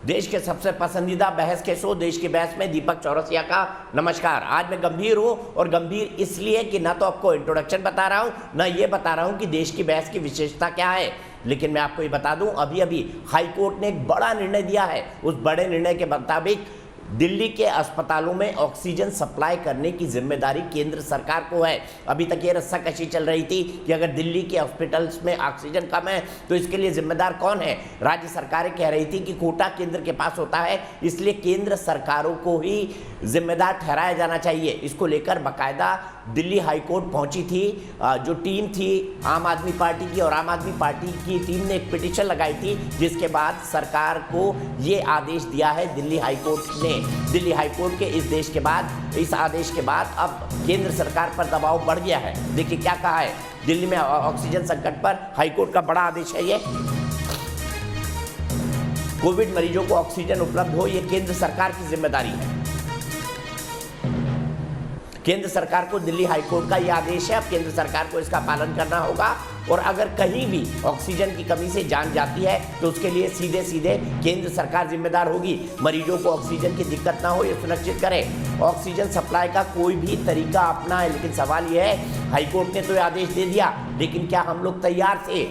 देश के सबसे पसंदीदा बहस के शो देश की बहस में दीपक चौरसिया का नमस्कार। आज मैं गंभीर हूँ और गंभीर इसलिए कि ना तो आपको इंट्रोडक्शन बता रहा हूँ, ना ये बता रहा हूँ कि देश की बहस की विशेषता क्या है। लेकिन मैं आपको ये बता दूं, अभी अभी हाई कोर्ट ने एक बड़ा निर्णय दिया है। उस बड़े निर्णय के मुताबिक दिल्ली के अस्पतालों में ऑक्सीजन सप्लाई करने की जिम्मेदारी केंद्र सरकार को है। अभी तक ये रस्साकशी चल रही थी कि अगर दिल्ली के हॉस्पिटल्स में ऑक्सीजन कम है तो इसके लिए जिम्मेदार कौन है। राज्य सरकारें कह रही थी कि कोटा केंद्र के पास होता है, इसलिए केंद्र सरकारों को ही जिम्मेदार ठहराया जाना चाहिए। इसको लेकर बाकायदा दिल्ली हाई कोर्ट पहुंची थी। जो टीम थी आम आदमी पार्टी की, और आम आदमी पार्टी की टीम ने एक पिटीशन लगाई थी, जिसके बाद सरकार को ये आदेश दिया है दिल्ली हाई कोर्ट ने। दिल्ली हाई कोर्ट के इस आदेश के बाद अब केंद्र सरकार पर दबाव बढ़ गया है। देखिए क्या कहा है दिल्ली में ऑक्सीजन संकट पर। हाई कोर्ट का बड़ा आदेश है ये। कोविड मरीजों को ऑक्सीजन उपलब्ध हो, ये केंद्र सरकार की जिम्मेदारी है। केंद्र सरकार को दिल्ली हाई कोर्ट का यह आदेश है। अब केंद्र सरकार को इसका पालन करना होगा, और अगर कहीं भी ऑक्सीजन की कमी से जान जाती है तो उसके लिए सीधे सीधे केंद्र सरकार जिम्मेदार होगी। मरीजों को ऑक्सीजन की दिक्कत ना हो, ये सुनिश्चित करें। ऑक्सीजन सप्लाई का कोई भी तरीका अपना है, लेकिन सवाल यह है, हाई कोर्ट ने तो यह आदेश दे दिया, लेकिन क्या हम लोग तैयार थे?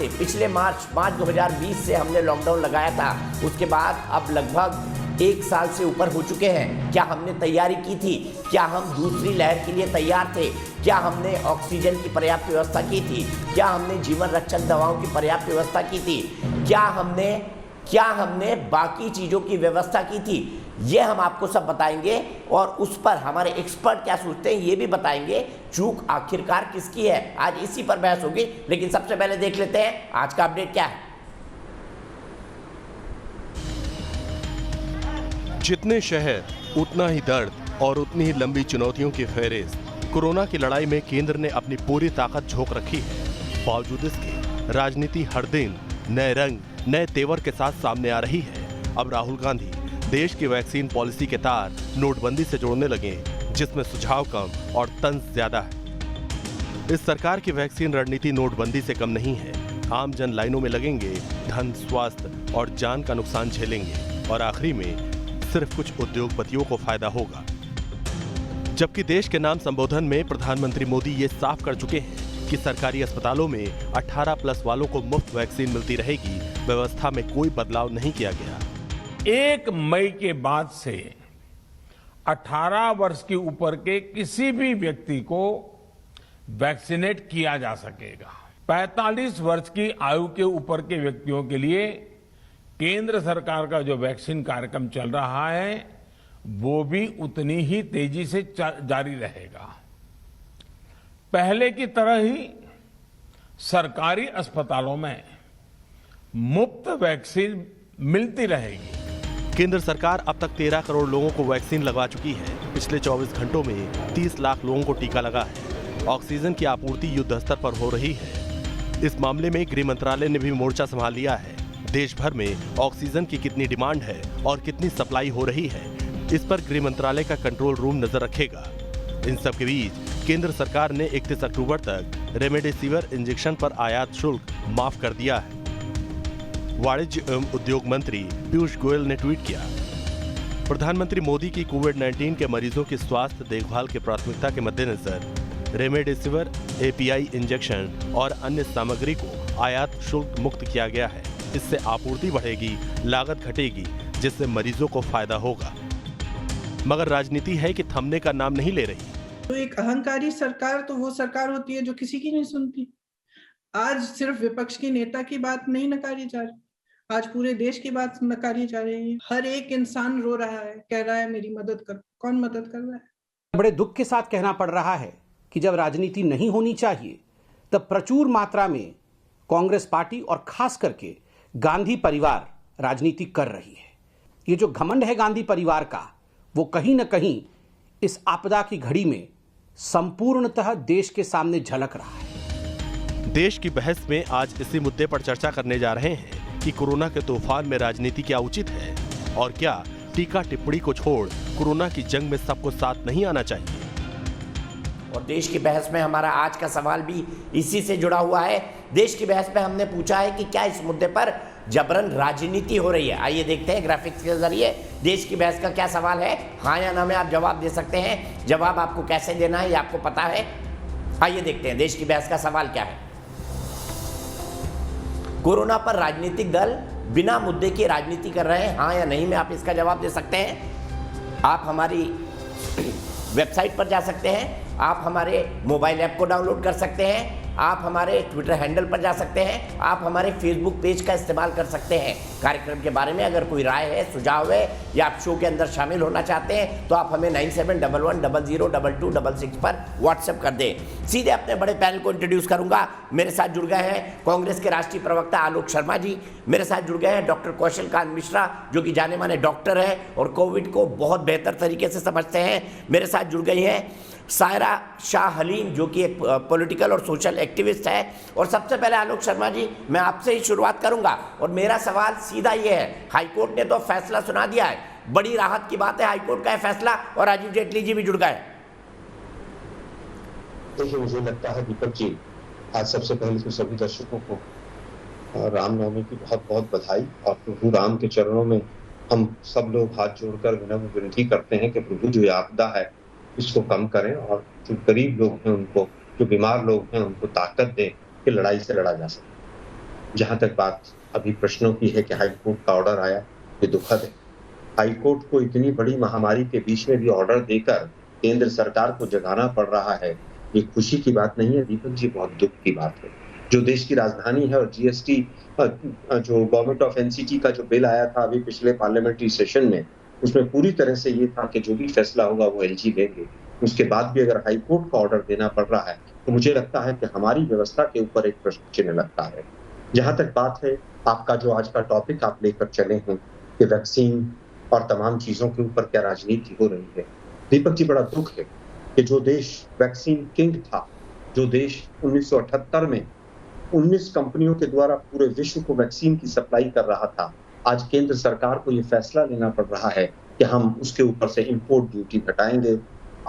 पिछले मार्च 2020 से हमने लॉकडाउन लगाया था। उसके बाद अब लगभग 1 साल से ऊपर हो चुके हैं। क्या हमने तैयारी की थी? क्या हम दूसरी लहर के लिए तैयार थे? क्या हमने ऑक्सीजन की पर्याप्त व्यवस्था की थी? क्या हमने जीवन रक्षक दवाओं की पर्याप्त व्यवस्था की थी? क्या हमने बाकी चीज़ों की व्यवस्था की थी? ये हम आपको सब बताएंगे, और उस पर हमारे एक्सपर्ट क्या सोचते हैं ये भी बताएंगे। चूक आखिरकार किसकी है, आज इसी पर बहस होगी। लेकिन सबसे पहले देख लेते हैं आज का अपडेट क्या है। जितने शहर उतना ही दर्द और उतनी ही लंबी चुनौतियों की फहरिस्त। कोरोना की लड़ाई में केंद्र ने अपनी पूरी ताकत झोंक रखी है। बावजूद इसके राजनीति हर दिन नए रंग नए तेवर के साथ सामने आ रही है। अब राहुल गांधी देश की वैक्सीन पॉलिसी के तार नोटबंदी से जोड़ने लगे, जिसमें सुझाव कम और तंज ज्यादा है। इस सरकार की वैक्सीन रणनीति नोटबंदी से कम नहीं है। आम जन लाइनों में लगेंगे, धन, स्वास्थ्य और जान का नुकसान झेलेंगे, और आखिरी में सिर्फ कुछ उद्योगपतियों को फायदा होगा। जबकि देश के नाम संबोधन में प्रधानमंत्री मोदी ये साफ कर चुके हैं कि सरकारी अस्पतालों में 18+ वालों को मुफ्त वैक्सीन मिलती रहेगी। व्यवस्था में कोई बदलाव नहीं किया गया। 1 मई के बाद से 18 वर्ष के ऊपर के किसी भी व्यक्ति को वैक्सीनेट किया जा सकेगा। 45 वर्ष की आयु के ऊपर के व्यक्तियों के लिए केंद्र सरकार का जो वैक्सीन कार्यक्रम चल रहा है वो भी उतनी ही तेजी से जारी रहेगा। पहले की तरह ही सरकारी अस्पतालों में मुफ्त वैक्सीन मिलती रहेगी। केंद्र सरकार अब तक 13 करोड़ लोगों को वैक्सीन लगवा चुकी है। पिछले 24 घंटों में 30 लाख लोगों को टीका लगा है। ऑक्सीजन की आपूर्ति युद्ध स्तर पर हो रही है। इस मामले में गृह मंत्रालय ने भी मोर्चा संभाल लिया है। देश भर में ऑक्सीजन की कितनी डिमांड है और कितनी सप्लाई हो रही है, इस पर गृह मंत्रालय का कंट्रोल रूम नजर रखेगा। इन सब के बीच केंद्र सरकार ने 31 अक्टूबर तक रेमडेसिविर इंजेक्शन पर आयात शुल्क माफ कर दिया है। वाणिज्य एवं उद्योग मंत्री पीयूष गोयल ने ट्वीट किया, प्रधानमंत्री मोदी की कोविड-19 के मरीजों की स्वास्थ्य देखभाल की प्राथमिकता के मद्देनजर रेमडेसिविर एपीआई इंजेक्शन और अन्य सामग्री को आयात शुल्क मुक्त किया गया है। इससे आपूर्ति बढ़ेगी, लागत घटेगी, जिससे मरीजों को फायदा होगा। मगर राजनीति है कि थमने का नाम नहीं ले रही। तो एक अहंकारी सरकार तो वो सरकार होती है जो किसी की नहीं सुनती। आज सिर्फ विपक्ष के नेता की बात नहीं नकारी जा रही, आज पूरे देश की बात नकारी जा रही है। हर एक इंसान रो रहा है, कह रहा है मेरी मदद कर। कौन मदद कर रहा है? बड़े दुख के साथ कहना पड़ रहा है कि जब राजनीति नहीं होनी चाहिए तब प्रचुर मात्रा में कांग्रेस पार्टी और खास करके गांधी परिवार राजनीति कर रही है। ये जो घमंड है गांधी परिवार का, वो कहीं न कहीं इस आपदा की घड़ी में संपूर्णतः देश के सामने झलक रहा है। देश की बहस में आज इसी मुद्दे पर चर्चा करने जा रहे हैं कि कोरोना के तूफान में राजनीति क्या उचित है, और क्या टीका टिप्पणी को छोड़ कोरोना की जंग में सबको साथ नहीं आना चाहिए। और देश की बहस में हमारा आज का सवाल भी इसी से जुड़ा हुआ है। देश की बहस में हमने पूछा है कि क्या इस मुद्दे पर जबरन राजनीति हो रही है। आइए देखते हैं ग्राफिक्स के जरिए देश की बहस का क्या सवाल है। हाँ या ना में आप जवाब दे सकते हैं। जवाब आपको कैसे देना है ये आपको पता है। आइए देखते हैं देश की बहस का सवाल क्या है। कोरोना पर राजनीतिक दल बिना मुद्दे की राजनीति कर रहे हैं, हाँ या नहीं में आप इसका जवाब दे सकते हैं। आप हमारी वेबसाइट पर जा सकते हैं, आप हमारे मोबाइल ऐप को डाउनलोड कर सकते हैं, आप हमारे ट्विटर हैंडल पर जा सकते हैं, आप हमारे फेसबुक पेज का इस्तेमाल कर सकते हैं। कार्यक्रम के बारे में अगर कोई राय है, सुझाव है या आप शो के अंदर शामिल होना चाहते हैं तो आप हमें 9711002266 पर व्हाट्सएप कर दें। सीधे अपने बड़े पैनल को इंट्रोड्यूस करूंगा। मेरे साथ जुड़ गए हैं कांग्रेस के राष्ट्रीय प्रवक्ता आलोक शर्मा जी, मेरे साथ जुड़ गए हैं डॉक्टर कौशल कांत मिश्रा जो कि जाने माने डॉक्टर है और कोविड को बहुत बेहतर तरीके से समझते हैं। मेरे साथ जुड़ गई हैं सायरा शाह हलीम जो कि एक पॉलिटिकल और सोशल एक्टिविस्ट है। और सबसे पहले आलोक शर्मा जी, मैं आपसे ही शुरुआत करूंगा और मेरा सवाल सीधा ये है, हाईकोर्ट ने तो फैसला सुना दिया है, बड़ी राहत की बात है, हाईकोर्ट का है फैसला और राजीव जेटली जी भी जुड़ गए। देखिए, मुझे लगता है दीपक जी, आज सबसे पहले तो सभी दर्शकों को रामनवमी की बहुत बहुत बधाई और प्रभु राम के चरणों में हम सब लोग हाथ जोड़कर विनम्र विनती करते हैं कि प्रभु जो आपदा है इसको कम करें और जो गरीब लोग हैं उनको, जो बीमार लोग हैं उनको ताकत दें कि लड़ाई से लड़ा जा सके। जहां तक बात अभी प्रश्नों की है कि हाईकोर्ट का ऑर्डर आया, ये दुखद है। हाईकोर्ट को इतनी बड़ी महामारी के बीच में भी ऑर्डर देकर केंद्र सरकार को जगाना पड़ रहा है, ये खुशी की बात नहीं है दीपक जी, बहुत दुख की बात है। जो देश की राजधानी है और जीएसटी जो गवर्नमेंट ऑफ एनसीटी का जो बिल आया था अभी पिछले पार्लियामेंट्री सेशन में, उसमें पूरी तरह से ये था कि जो भी फैसला होगा वो एलजी लेंगे। उसके बाद भी अगर हाईकोर्ट का ऑर्डर देना पड़ रहा है तो मुझे लगता है कि हमारी व्यवस्था के ऊपर एक प्रश्न चिन्ह लगता है। जहां तक बात है आपका जो आज का टॉपिक आप लेकर चले हैं कि वैक्सीन और तमाम चीजों के ऊपर क्या राजनीति हो रही है, दीपक जी बड़ा दुख है कि जो देश वैक्सीन किंग था, जो देश 1978 में 19 कंपनियों के द्वारा पूरे विश्व को वैक्सीन की सप्लाई कर रहा था, आज केंद्र सरकार को ये फैसला लेना पड़ रहा है कि हम उसके ऊपर से इंपोर्ट ड्यूटी घटाएंगे।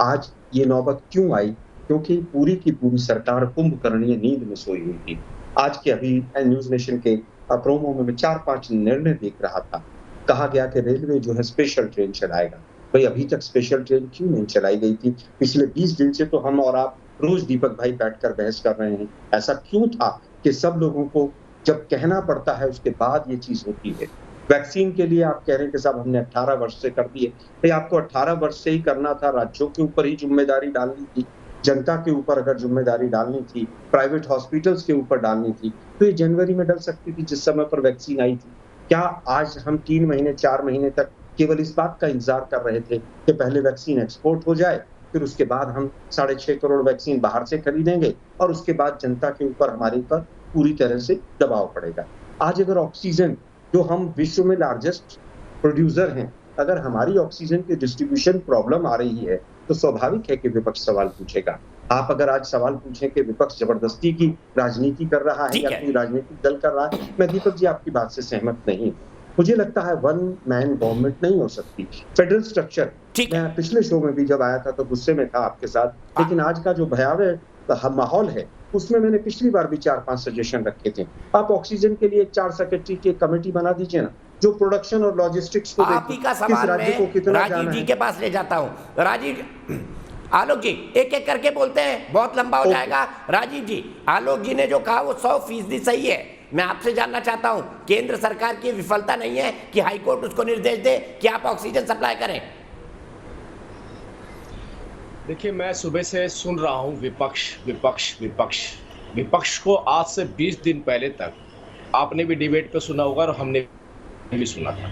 आज ये नौबत क्यों आई? क्योंकि पूरी की पूरी सरकार कुंभकर्णीय नींद में सोई हुई थी। आज के अभी न्यूज नेशन के प्रोमो में 4-5 निर्णय देख रहा था। कहा गया कि रेलवे जो है स्पेशल ट्रेन चलाएगा। भाई अभी तक स्पेशल ट्रेन क्यों नहीं चलाई गई थी? पिछले 20 दिन से तो हम और आप रोज दीपक भाई बैठकर बहस कर रहे हैं। ऐसा क्यों था कि सब लोगों को जब कहना पड़ता है उसके बाद ये चीज होती है? वैक्सीन के लिए आप कह रहे हैं कि साहब हमने 18 वर्ष से कर दिए। भाई आपको 18 वर्ष से ही करना था, राज्यों के ऊपर ही जिम्मेदारी डालनी थी, जनता के ऊपर अगर जिम्मेदारी डालनी थी, प्राइवेट हॉस्पिटल्स के ऊपर डालनी थी तो ये जनवरी में डल सकती थी जिस समय पर वैक्सीन आई थी। क्या आज हम 3 महीने 4 महीने तक केवल इस बात का इंतजार कर रहे थे कि पहले वैक्सीन एक्सपोर्ट हो जाए, फिर उसके बाद हम 6.5 करोड़ वैक्सीन बाहर से खरीदेंगे और उसके बाद जनता के ऊपर हमारे ऊपर पूरी तरह से दबाव पड़ेगा? आज अगर ऑक्सीजन जो हम विश्व में लार्जेस्ट प्रोड्यूसर हैं, अगर हमारी ऑक्सीजन की डिस्ट्रीब्यूशन प्रॉब्लम आ रही है तो स्वाभाविक है कि विपक्ष सवाल पूछेगा। आप अगर आज सवाल पूछें कि विपक्ष जबरदस्ती की राजनीति कर रहा है या कोई राजनीतिक दल कर रहा है, मैं दीपक जी आपकी बात से सहमत नहीं। मुझे लगता है वन मैन गवर्नमेंट नहीं हो सकती, फेडरल स्ट्रक्चर। मैं पिछले शो में भी जब आया था तो गुस्से में था आपके साथ, लेकिन आज का जो भयावह माहौल है उसमें मैंने पिछली बार भी 4-5 सजेशन रखे थे। आप ऑक्सीजन के लिए 4 सेक्रेटरी की कमेटी बना दीजिए ना, जो प्रोडक्शन और लॉजिस्टिक्स को आप ही का सवाल मैं राजीव जी के पास ले जाता हूँ। राजीव, आलोक जी एक एक करके बोलते हैं, बहुत लंबा हो जाएगा। राजीव जी, आलोक जी ने जो कहा वो 100% सही है। मैं आपसे जानना चाहता हूं, केंद्र सरकार की विफलता नहीं है कि हाईकोर्ट उसको निर्देश दे कि आप ऑक्सीजन सप्लाई करें? देखिए, मैं सुबह से सुन रहा हूं विपक्ष विपक्ष विपक्ष विपक्ष को। आज से 20 दिन पहले तक आपने भी डिबेट पे सुना होगा और हमने भी सुना था।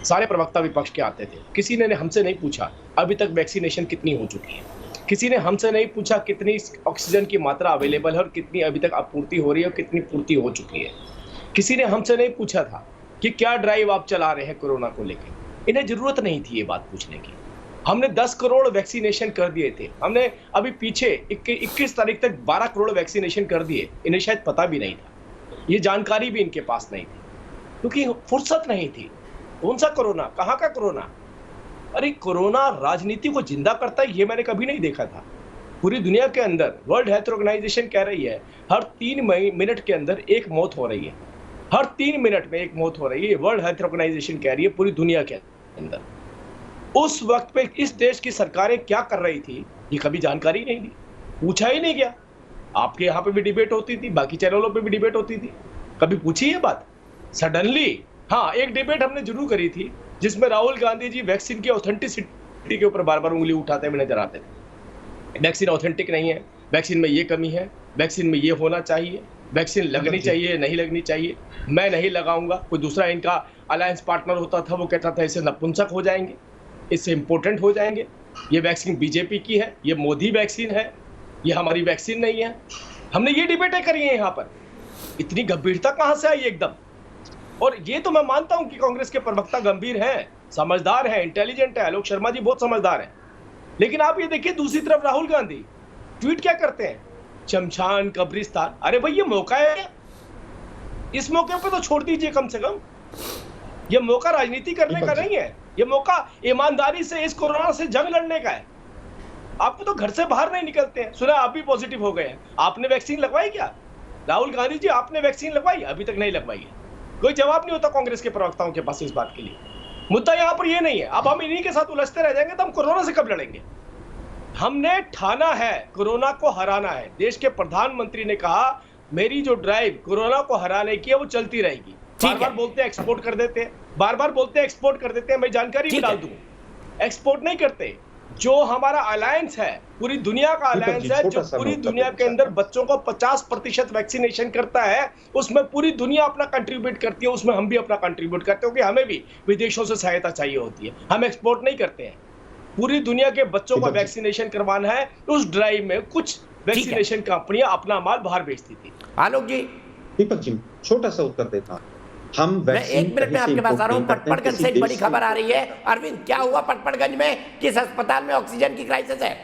सारे प्रवक्ता विपक्ष के आते थे। किसी ने हमसे नहीं पूछा अभी तक वैक्सीनेशन कितनी हो चुकी है, किसी ने हमसे नहीं पूछा कितनी ऑक्सीजन की मात्रा अवेलेबल है और कितनी अभी तक आपूर्ति हो रही है और कितनी पूर्ति हो चुकी है। किसी ने हमसे नहीं पूछा था कि क्या ड्राइव आप चला रहे हैं कोरोना को लेकर। इन्हें जरूरत नहीं थी ये बात पूछने की। हमने 10 करोड़ वैक्सीनेशन कर दिए थे। हमने अभी पीछे 21 तारीख तक 12 करोड़ वैक्सीनेशन कर दिए। इन्हें शायद पता भी नहीं था, ये जानकारी भी इनके पास नहीं थी, क्योंकि फुर्सत नहीं थी। कौन सा कोरोना, कहाँ का कोरोना? अरे कोरोना राजनीति को जिंदा करता है ये मैंने कभी नहीं देखा था। पूरी दुनिया के अंदर वर्ल्ड हेल्थ ऑर्गेनाइजेशन कह रही है हर 3 मिनट के अंदर एक मौत हो रही है, हर 3 मिनट में एक मौत हो रही है। वर्ल्ड हेल्थ ऑर्गेनाइजेशन कह रही है पूरी दुनिया के अंदर। उस वक्त पे इस देश की सरकारें क्या कर रही थी ये कभी जानकारी नहीं दी, पूछा ही नहीं गया। आपके यहाँ पे भी डिबेट होती थी, बाकी चैनलों पे भी डिबेट होती थी, कभी पूछी ये बात? सडनली हाँ, एक डिबेट हमने जरूर करी थी जिसमें राहुल गांधी जी वैक्सीन की ऑथेंटिसिटी के ऊपर बार बार उंगली उठाते हुए नजर आते थे। वैक्सीन ऑथेंटिक नहीं है, वैक्सीन में ये कमी है, वैक्सीन में ये होना चाहिए, वैक्सीन लगनी चाहिए नहीं लगनी चाहिए, मैं नहीं लगाऊंगा। कोई दूसरा इनका अलायंस पार्टनर होता था, वो कहता था इससे नपुंसक हो जाएंगे, इससे इम्पोर्टेंट हो जाएंगे, ये वैक्सीन बीजेपी की है, ये मोदी वैक्सीन है, ये हमारी वैक्सीन नहीं है। हमने ये डिबेटें करी हैं यहाँ पर। इतनी गंभीरता कहाँ से आई एकदम? और ये तो मैं मानता हूं कि कांग्रेस के प्रवक्ता गंभीर हैं, समझदार हैं, इंटेलिजेंट है, आलोक शर्मा जी बहुत समझदार हैं, लेकिन आप ये देखिए दूसरी तरफ राहुल गांधी ट्वीट क्या करते हैं, शमशान कब्रिस्तान। अरे भाई ये मौका है, इस मौके पे तो छोड़ दीजिए कम से कम। ये मौका राजनीति करने का नहीं है, ये मौका ईमानदारी से इस कोरोना से जंग लड़ने का है। आपको तो घर से बाहर नहीं निकलते हैं, सुना आप भी पॉजिटिव हो गए हैं, आपने वैक्सीन लगवाई क्या? राहुल गांधी जी आपने वैक्सीन लगवाई? अभी तक नहीं लगवाई है। कोई जवाब नहीं होता कांग्रेस के प्रवक्ताओं के पास इस बात के लिए। मुद्दा यहाँ पर ये नहीं है, अब हम इन्हीं के साथ उलझते रह जाएंगे तो हम कोरोना से कब लड़ेंगे? हमने ठाना है कोरोना को हराना है। देश के प्रधानमंत्री ने कहा मेरी जो ड्राइव कोरोना को हराने की है वो चलती रहेगी। बार बार बोलते हैं एक्सपोर्ट कर देते हैं, बार बार बोलते हैं एक्सपोर्ट कर देते हैं। मैं जानकारी भी डाल दूं, एक्सपोर्ट नहीं करते। जो हमारा अलायंस है, पूरी दुनिया का अलायंस है, जो पूरी दुनिया के अंदर बच्चों को 50% वैक्सीनेशन करता है, उसमें पूरी दुनिया अपना कंट्रीब्यूट करती है, उसमें हम भी अपना कंट्रीब्यूट करते हैं, क्योंकि हमें भी विदेशों से सहायता चाहिए होती है। हम एक्सपोर्ट नहीं करते हैं, पूरी दुनिया के बच्चों का वैक्सीनेशन करवाना है। उस ड्राइव में कुछ वैक्सीनेशन कंपनियां अपना माल बाहर बेचती थी। आलोक जी, दीपक जी, छोटा सा उत्तर देता हूं। हम मैं 1 मिनट में आपके पास आ रहा हूं। पटपड़गंज से एक बड़ी खबर आ रही है। अरविंद, क्या हुआ पटपड़गंज में? किस अस्पताल में ऑक्सीजन की क्राइसिस है?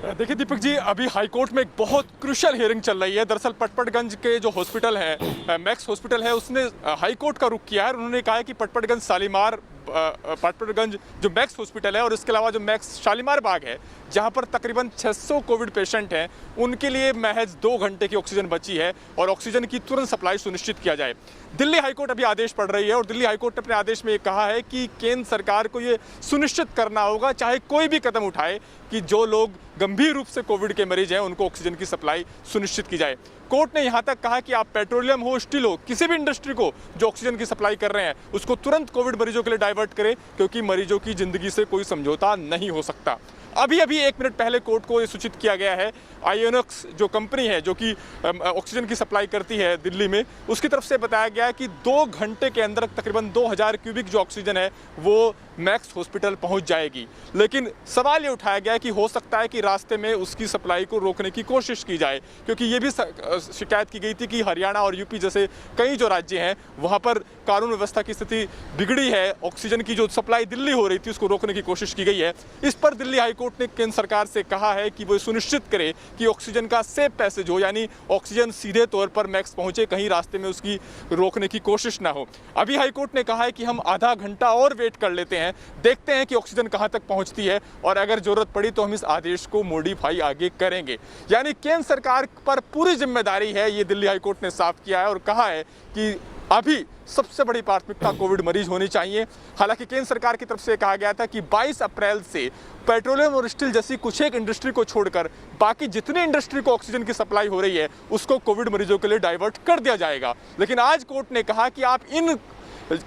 देखिए दीपक जी, अभी हाईकोर्ट में एक बहुत क्रूशियल हियरिंग चल रही है। दरअसल पटपड़गंज के जो हॉस्पिटल है, मैक्स हॉस्पिटल है, उसने हाईकोर्ट का रुख किया है। उन्होंने कहा है कि पटपड़गंज शालीमार, पटपड़गंज जो मैक्स हॉस्पिटल है और इसके अलावा जो मैक्स शालीमार बाग है, जहां पर तकरीबन 600 कोविड पेशेंट हैं, उनके लिए महज 2 घंटे की ऑक्सीजन बची है और ऑक्सीजन की तुरंत सप्लाई सुनिश्चित किया जाए। दिल्ली हाईकोर्ट अभी आदेश पढ़ रही है और दिल्ली हाईकोर्ट ने अपने आदेश में ये कहा है कि केंद्र सरकार को ये सुनिश्चित करना होगा, चाहे कोई भी कदम उठाए, कि जो लोग गंभीर रूप से कोविड के मरीज हैं उनको ऑक्सीजन की सप्लाई सुनिश्चित की जाए। कोर्ट ने यहाँ तक कहा कि आप पेट्रोलियम हो, स्टील हो, किसी भी इंडस्ट्री को जो ऑक्सीजन की सप्लाई कर रहे हैं उसको तुरंत कोविड मरीजों के लिए डाइवर्ट करें, क्योंकि मरीजों की जिंदगी से कोई समझौता नहीं हो सकता। अभी 1 मिनट पहले कोर्ट को ये सूचित किया गया है, आयोनॉक्स जो कंपनी है जो कि ऑक्सीजन की सप्लाई करती है दिल्ली में, उसकी तरफ से बताया गया है कि 2 घंटे के अंदर तकरीबन 2000 क्यूबिक जो ऑक्सीजन है वो मैक्स हॉस्पिटल पहुंच जाएगी। लेकिन सवाल ये उठाया गया है कि हो सकता है कि रास्ते में उसकी सप्लाई को रोकने की कोशिश की जाए, क्योंकि ये भी शिकायत की गई थी कि हरियाणा और यूपी जैसे कई जो राज्य हैं वहाँ पर कानून व्यवस्था की स्थिति बिगड़ी है, ऑक्सीजन की जो सप्लाई दिल्ली हो रही थी उसको रोकने की कोशिश की गई है। इस पर दिल्ली हाईकोर्ट ने केंद्र सरकार से कहा है कि वो सुनिश्चित करे कि ऑक्सीजन का सेफ पैसेज हो, यानी ऑक्सीजन सीधे तौर पर मैक्स पहुंचे, कहीं रास्ते में उसकी रोकने की कोशिश ना हो। अभी हाईकोर्ट ने कहा है कि हम आधा घंटा और वेट कर लेते हैं, देखते हैं कि ऑक्सीजन कहां तक पहुंचती है और अगर जरूरत पड़ी तो हम इस आदेश को मॉडिफाई आगे करेंगे। यानी केंद्र सरकार पर पूरी जिम्मेदारी है, ये दिल्ली हाईकोर्ट ने साफ किया है और कहा है कि अभी सबसे बड़ी प्राथमिकता कोविड मरीज होनी चाहिए। हालांकि केंद्र सरकार की तरफ से कहा गया था कि 22 अप्रैल से पेट्रोलियम और स्टील जैसी कुछ एक इंडस्ट्री को छोड़कर बाकी जितनी इंडस्ट्री को ऑक्सीजन की सप्लाई हो रही है उसको कोविड मरीजों के लिए डाइवर्ट कर दिया जाएगा। लेकिन आज कोर्ट ने कहा कि आप इन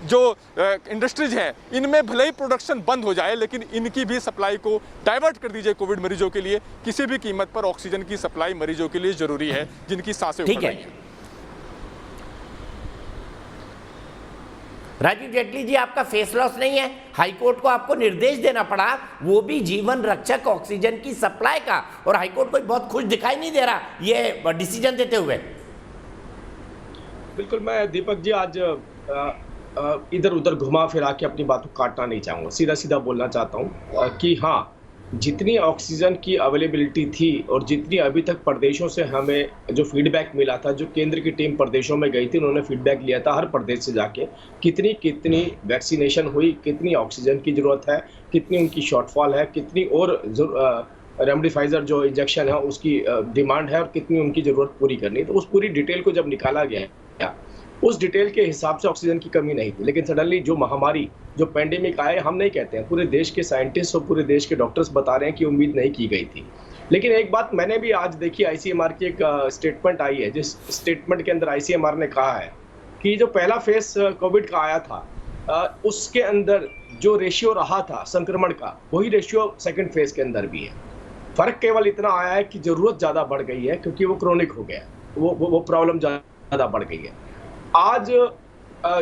जो इंडस्ट्रीज हैं इनमें भले ही प्रोडक्शन बंद हो जाए, लेकिन इनकी भी सप्लाई को डाइवर्ट कर दीजिए कोविड मरीजों के लिए। किसी भी कीमत पर ऑक्सीजन की सप्लाई मरीजों के लिए जरूरी है जिनकी सांसें उखड़ रही हैं। राजीव जेटली जी, आपका फेस लॉस नहीं है, हाईकोर्ट को आपको निर्देश देना पड़ा, वो भी जीवन रक्षक ऑक्सीजन की सप्लाई का, और हाईकोर्ट को बहुत खुश दिखाई नहीं दे रहा ये डिसीजन देते हुए। बिल्कुल, मैं दीपक जी आज इधर उधर घुमा फिरा के अपनी बात को काटना नहीं चाहूँगा, सीधा सीधा बोलना चाहता हूँ कि हाँ, जितनी ऑक्सीजन की अवेलेबिलिटी थी और जितनी अभी तक प्रदेशों से हमें जो फीडबैक मिला था, जो केंद्र की टीम प्रदेशों में गई थी, उन्होंने फीडबैक लिया था हर प्रदेश से जाके कितनी वैक्सीनेशन हुई, कितनी ऑक्सीजन की ज़रूरत है, कितनी उनकी शॉर्टफॉल है, कितनी और रेमडेसिविर जो इंजेक्शन है उसकी डिमांड है और कितनी उनकी ज़रूरत पूरी करनी है। तो उस पूरी डिटेल को जब निकाला गया, उस डिटेल के हिसाब से ऑक्सीजन की कमी नहीं थी। लेकिन सडनली जो महामारी, जो पेंडेमिक आए, हम नहीं कहते हैं, पूरे देश के साइंटिस्ट और पूरे देश के डॉक्टर्स बता रहे हैं कि उम्मीद नहीं की गई थी। लेकिन एक बात मैंने भी आज देखी, आईसीएमआर की एक स्टेटमेंट आई है, जिस स्टेटमेंट के अंदर आईसीएमआर ने कहा है कि जो पहला फेज कोविड का आया था, उसके अंदर जो रेशियो रहा था संक्रमण का, वही रेशियो सेकेंड फेज के अंदर भी है। फर्क केवल इतना आया है कि जरूरत ज़्यादा बढ़ गई है, क्योंकि वो क्रोनिक हो गया, वो प्रॉब्लम ज़्यादा बढ़ गई है। आज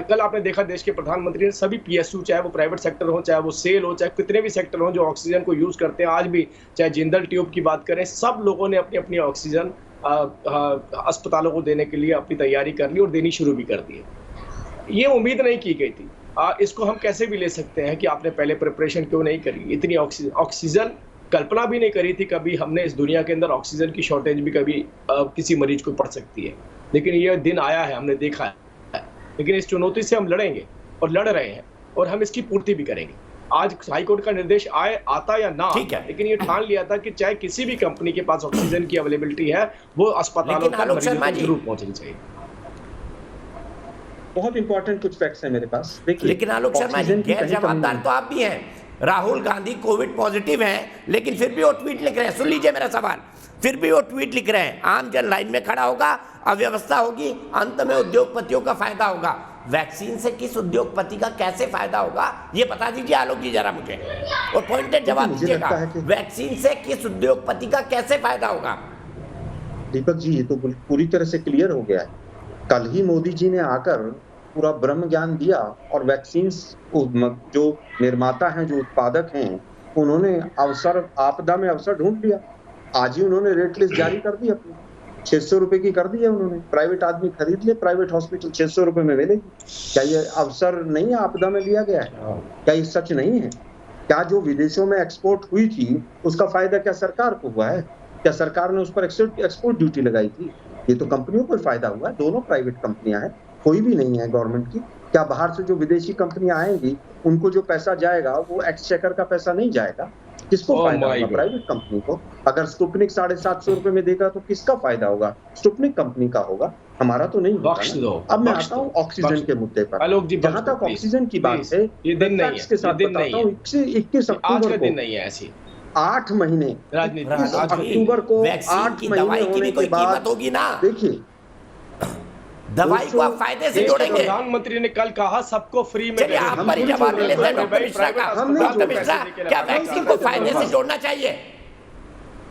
कल आपने देखा देश के प्रधानमंत्री ने सभी पीएसयू, चाहे वो प्राइवेट सेक्टर हो, चाहे वो सेल हो, चाहे कितने भी सेक्टर हो जो ऑक्सीजन को यूज करते हैं, आज भी चाहे जिंदल ट्यूब की बात करें, सब लोगों ने अपनी अपनी ऑक्सीजन अस्पतालों को देने के लिए अपनी तैयारी कर ली और देनी शुरू भी कर दी है। ये उम्मीद नहीं की गई थी। इसको हम कैसे भी ले सकते हैं कि आपने पहले प्रिपरेशन क्यों नहीं करी। इतनी ऑक्सीजन कल्पना भी नहीं करी थी कभी हमने, इस दुनिया के अंदर ऑक्सीजन की शॉर्टेज भी कभी किसी मरीज को पड़ सकती है। लेकिन ये दिन आया है, हमने देखा है। लेकिन इस चुनौती से हम लड़ेंगे और लड़ रहे हैं और हम इसकी पूर्ति भी करेंगे। आज हाईकोर्ट का निर्देश आता या ना, लेकिन ये ठान लिया था कि चाहे किसी भी कंपनी के पास ऑक्सीजन की अवेलेबिलिटी है, वो अस्पतालों तक मरीजों को जरूर पहुंचनी चाहिए। बहुत इंपॉर्टेंट कुछ फैक्ट्स हैं मेरे पास। लेकिन आलोक शर्मा जी, गैर जवाबदार तो आप भी हैं। राहुल गांधी कोविड पॉजिटिव हैं, लेकिन फिर भी वो ट्वीट लिख रहे हैं। सुन लीजिए मेरा सवाल, फिर भी वो ट्वीट लिख रहे हैं, आम जन लाइन में खड़ा होगा, अव्यवस्था होगी, अंत में उद्योगपतियों का फायदा होगा। वैक्सीन से किस उद्योगपति का कैसे फायदा होगा, ये बता दीजिए आलोक जी जरा मुझे, और पॉइंटेड जवाब दीजिएगा। वैक्सीन से किस उद्योगपति का कैसे फायदा होगा? दीपक जी, ये तो पूरी तरह से क्लियर हो गया है। कल ही मोदी जी ने आकर पूरा ब्रह्म ज्ञान दिया और वैक्सीन जो निर्माता हैं, जो उत्पादक हैं, उन्होंने आपदा में अवसर ढूंढ लिया। आज ही उन्होंने रेट लिस्ट जारी कर दी, अपनी 600 रुपए की कर दी है उन्होंने। प्राइवेट आदमी खरीद ले, प्राइवेट हॉस्पिटल 600 रुपए में मिलेगी। क्या ये अवसर नहीं है, आपदा में लिया गया है? क्या ये सच नहीं है? क्या जो विदेशों में एक्सपोर्ट हुई थी उसका फायदा क्या सरकार को हुआ है? क्या सरकार ने उस पर एक्सपोर्ट ड्यूटी लगाई थी? ये तो कंपनियों को फायदा हुआ है। दोनों प्राइवेट कंपनियां हैं, कोई भी नहीं है गवर्नमेंट की। क्या बाहर से जो विदेशी कंपनियां आएंगी उनको जो पैसा जाएगा वो एक्सचेकर का पैसा नहीं जाएगा? किसको फायदा होगा? प्राइवेट कंपनी को। अगर स्पुतनिक 750 रुपए में देगा तो किसका फायदा होगा? स्पुतनिक कंपनी का होगा, हमारा तो नहीं होगा। अब मैं आता हूँ ऑक्सीजन के मुद्दे पर। जहां तक ऑक्सीजन की बात है, के साथ बताता हूँ 21 अक्टूबर को 8 महीने 21 अक्टूबर को 8 महीने होने के बाद होगी ना। देखिए, दवाई को आप फायदे से जोड़ेंगे। प्रधानमंत्री ने कल कहा सबको फ्री में। चलिए आप पर जवाब ले लेते हैं डॉक्टर मिश्रा का। डॉक्टर मिश्रा, क्या वैक्सीन को फायदे से जोड़ना चाहिए?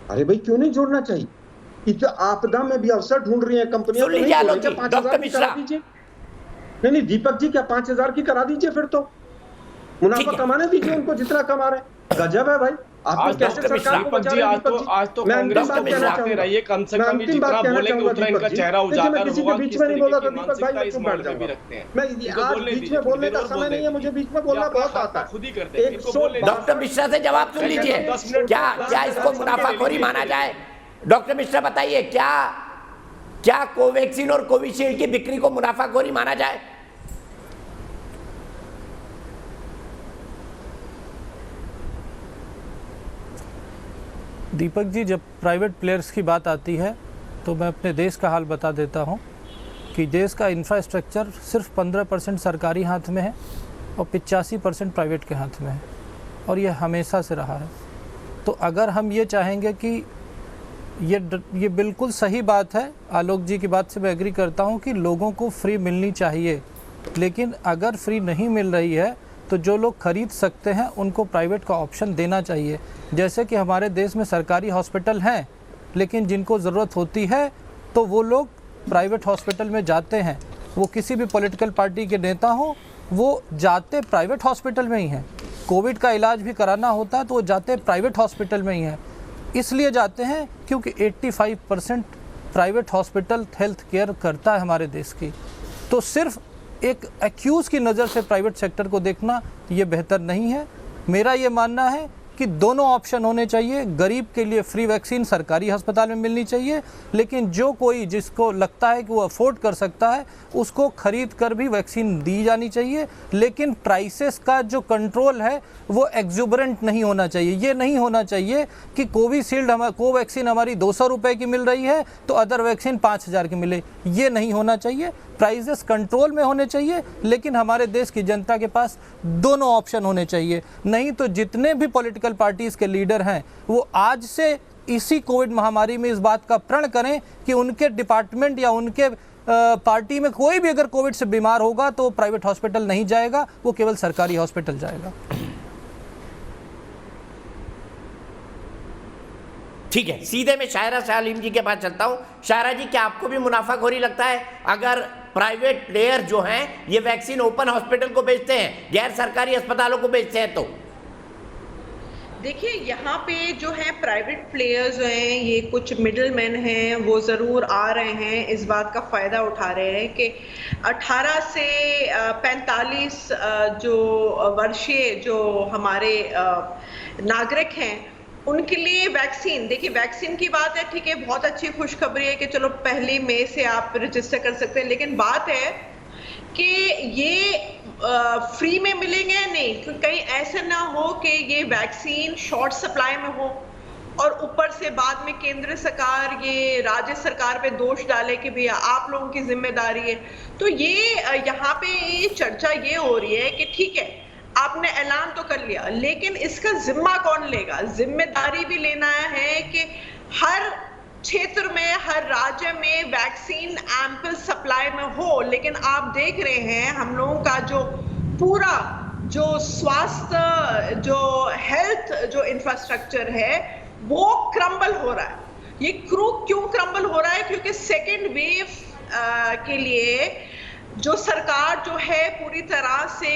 अरे भाई, क्यों नहीं जोड़ना चाहिए? इस आपदा में भी अवसर ढूंढ रही है कंपनियां। सुन लीजिए आलोक जी, डॉक्टर मिश्रा। नहीं दीपक जी, क्या 5000 की करा दीजिए, फिर तो मुनाफा कमाने दीजिए उनको जितना कमा रहे। गजब है भाई, आप कैसे सरकार को बचा रहे हैं? आज तो कांग्रेस को मिलाते रहिए, कम से कम जितना बोलेंगे उतना इनका चेहरा उजागर किसी के बीच में नहीं बोला था दीपक भाई, मैं बैठ जाऊंगा। मैं आज बीच में बोलने का समय नहीं है, मुझे बीच में बोलना बहुत आता है। खुद ही करते हैं। डॉक्टर मिश्रा से जवाब सुन लीजिए, क्या इसको मुनाफाखोरी माना जाए? डॉक्टर मिश्रा बताइए, क्या कोवैक्सीन और कोविशील्ड की बिक्री को मुनाफाखोरी माना जाए? दीपक जी, जब प्राइवेट प्लेयर्स की बात आती है तो मैं अपने देश का हाल बता देता हूं कि देश का इंफ्रास्ट्रक्चर सिर्फ 15% सरकारी हाथ में है और 85% प्राइवेट के हाथ में है, और ये हमेशा से रहा है। तो अगर हम ये चाहेंगे कि ये बिल्कुल सही बात है, आलोक जी की बात से मैं एग्री करता हूं कि लोगों को फ्री मिलनी चाहिए, लेकिन अगर फ्री नहीं मिल रही है तो जो लोग खरीद सकते हैं उनको प्राइवेट का ऑप्शन देना चाहिए। जैसे कि हमारे देश में सरकारी हॉस्पिटल हैं, लेकिन जिनको ज़रूरत होती है तो वो लोग प्राइवेट हॉस्पिटल में जाते हैं। वो किसी भी पॉलिटिकल पार्टी के नेता हो, वो जाते प्राइवेट हॉस्पिटल में ही हैं। कोविड का इलाज भी कराना होता है तो वो जाते प्राइवेट हॉस्पिटल में ही हैं। इसलिए जाते हैं क्योंकि 85% प्राइवेट हॉस्पिटल हेल्थ केयर करता है हमारे देश की। तो सिर्फ एक एक्यूज़ की नज़र से प्राइवेट सेक्टर को देखना ये बेहतर नहीं है। मेरा ये मानना है कि दोनों ऑप्शन होने चाहिए। गरीब के लिए फ्री वैक्सीन सरकारी अस्पताल में मिलनी चाहिए, लेकिन जो कोई जिसको लगता है कि वो अफोर्ड कर सकता है उसको खरीद कर भी वैक्सीन दी जानी चाहिए। लेकिन प्राइसेस का जो कंट्रोल है वो एग्जूबरेंट नहीं होना चाहिए। ये नहीं होना चाहिए कि कोवैक्सीन हमारी 200 रुपये की मिल रही है तो अदर वैक्सीन 5000 की मिले। ये नहीं होना चाहिए। प्राइसेस कंट्रोल में होने चाहिए, लेकिन हमारे देश की जनता के पास दोनों ऑप्शन होने चाहिए। नहीं तो जितने भी पॉलिटिकल पार्टीज के लीडर हैं वो आज से इसी कोविड महामारी में इस बात का प्रण करें कि उनके डिपार्टमेंट या उनके पार्टी में कोई भी अगर कोविड से बीमार होगा तो प्राइवेट हॉस्पिटल नहीं जाएगा, वो केवल सरकारी हॉस्पिटल जाएगा। ठीक है, सीधे मैं शायरा सलीम जी के पास चलता हूं। शायरा जी, क्या आपको भी मुनाफाखोरी लगता है अगर प्राइवेट प्लेयर जो हैं ये वैक्सीन ओपन हॉस्पिटल को बेचते हैं, गैर सरकारी अस्पतालों को बेचते हैं? तो देखिए, यहाँ पे जो है प्राइवेट प्लेयर्स हैं, ये कुछ मिडिल मैन हैं, वो ज़रूर आ रहे हैं, इस बात का फ़ायदा उठा रहे हैं कि 18 से 45 जो वर्षीय जो हमारे नागरिक हैं उनके लिए वैक्सीन। देखिए, वैक्सीन की बात है, ठीक है, बहुत अच्छी खुशखबरी है कि चलो 1 मई से आप रजिस्टर कर सकते हैं, लेकिन बात है कि ये फ्री में मिलेंगे नहीं, क्योंकि कहीं ऐसा ना हो कि ये वैक्सीन शॉर्ट सप्लाई में हो और ऊपर से बाद में केंद्र सरकार ये राज्य सरकार पे दोष डाले कि भैया आप लोगों की जिम्मेदारी है। तो ये यहाँ पे ये चर्चा ये हो रही है कि ठीक है, आपने ऐलान तो कर लिया, लेकिन इसका जिम्मा कौन लेगा? जिम्मेदारी भी लेना है कि हर क्षेत्र में, हर राज्य में वैक्सीन एम्पल सप्लाई में हो। लेकिन आप देख रहे हैं हम लोगों का जो पूरा जो स्वास्थ्य जो हेल्थ जो इंफ्रास्ट्रक्चर है वो क्रम्बल हो रहा है। ये क्यों क्रम्बल हो रहा है? क्योंकि सेकेंड वेव के लिए जो सरकार जो है पूरी तरह से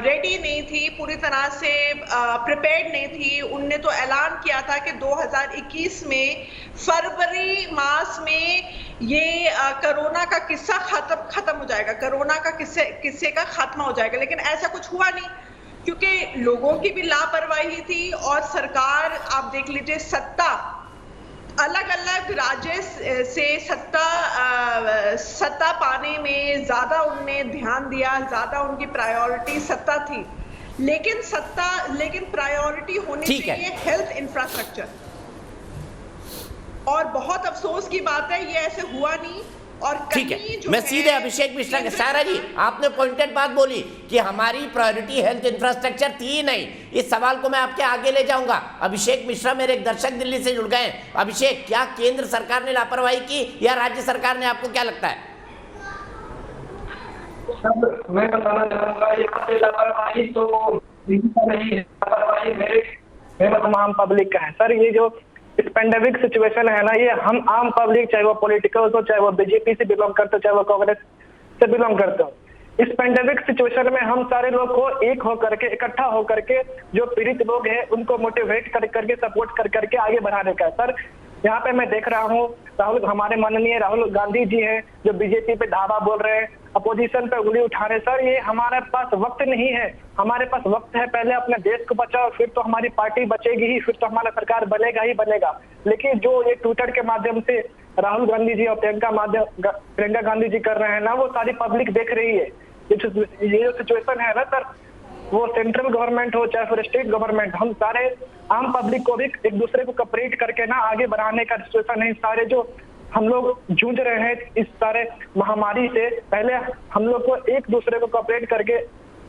रेडी नहीं थी, पूरी तरह से प्रिपेयर्ड नहीं थी। उनने तो ऐलान किया था कि 2021 में फरवरी मास में ये कोरोना का किस्सा खत्म हो जाएगा, कोरोना का किस्से का खात्मा हो जाएगा, लेकिन ऐसा कुछ हुआ नहीं क्योंकि लोगों की भी लापरवाही थी। और सरकार आप देख लीजिए, सत्ता अलग अलग राज्य से सत्ता पाने में ज्यादा उनने ध्यान दिया, ज्यादा उनकी प्रायोरिटी सत्ता थी, लेकिन प्रायोरिटी होनी चाहिए हेल्थ इंफ्रास्ट्रक्चर। और बहुत अफसोस की बात है ये ऐसे हुआ नहीं। और ठीक है, मैं सीधे अभिषेक मिश्रा के, शायरा जी आपने पॉइंटेड बात बोली कि हमारी प्रायोरिटी हेल्थ इंफ्रास्ट्रक्चर थी ही नहीं। इस सवाल को मैं आपके आगे ले जाऊंगा। अभिषेक मिश्रा मेरे एक दर्शक दिल्ली से जुड़ गए हैं। अभिषेक, क्या केंद्र सरकार ने लापरवाही की या राज्य सरकार ने? आपको क्या लगता है? मैं बताना चाहूंगा, यहाँ पे लापरवाही तो नहीं है, लापरवाही मेरे तमाम पब्लिक का है सर। ये जो इस पेंडेमिक सिचुएशन है ना, ये हम आम पब्लिक, चाहे वो पॉलिटिकल हो, चाहे वो बीजेपी से बिलोंग करते हो, चाहे वो कांग्रेस से बिलोंग करते हो, इस पेंडेमिक सिचुएशन में हम सारे लोग को एक होकर के, इकट्ठा होकर के जो पीड़ित लोग हैं उनको मोटिवेट कर करके, सपोर्ट कर करके आगे बढ़ाने का। सर यहाँ पे मैं देख रहा हूँ हमारे माननीय राहुल गांधी जी हैं जो बीजेपी पे धावा बोल रहे हैं, अपोजिशन पे उंगली उठा रहे। सर ये हमारे पास वक्त नहीं है, हमारे पास वक्त है पहले अपने देश को बचाओ, फिर तो हमारी पार्टी बचेगी ही, फिर तो हमारा सरकार बनेगा ही बनेगा। लेकिन जो ये ट्विटर के माध्यम से राहुल गांधी जी और प्रियंका गांधी जी कर रहे हैं ना, वो सारी पब्लिक देख रही है। ये जो सिचुएशन है ना सर, वो सेंट्रल गवर्नमेंट हो चाहे फिर स्टेट गवर्नमेंट, हम सारे आम पब्लिक को भी एक दूसरे को कॉपरेट करके ना आगे बढ़ाने का सिचुएशन है। सारे जो हम लोग जूझ रहे हैं इस सारे महामारी से, पहले हम लोग को एक दूसरे को कॉपरेट करके,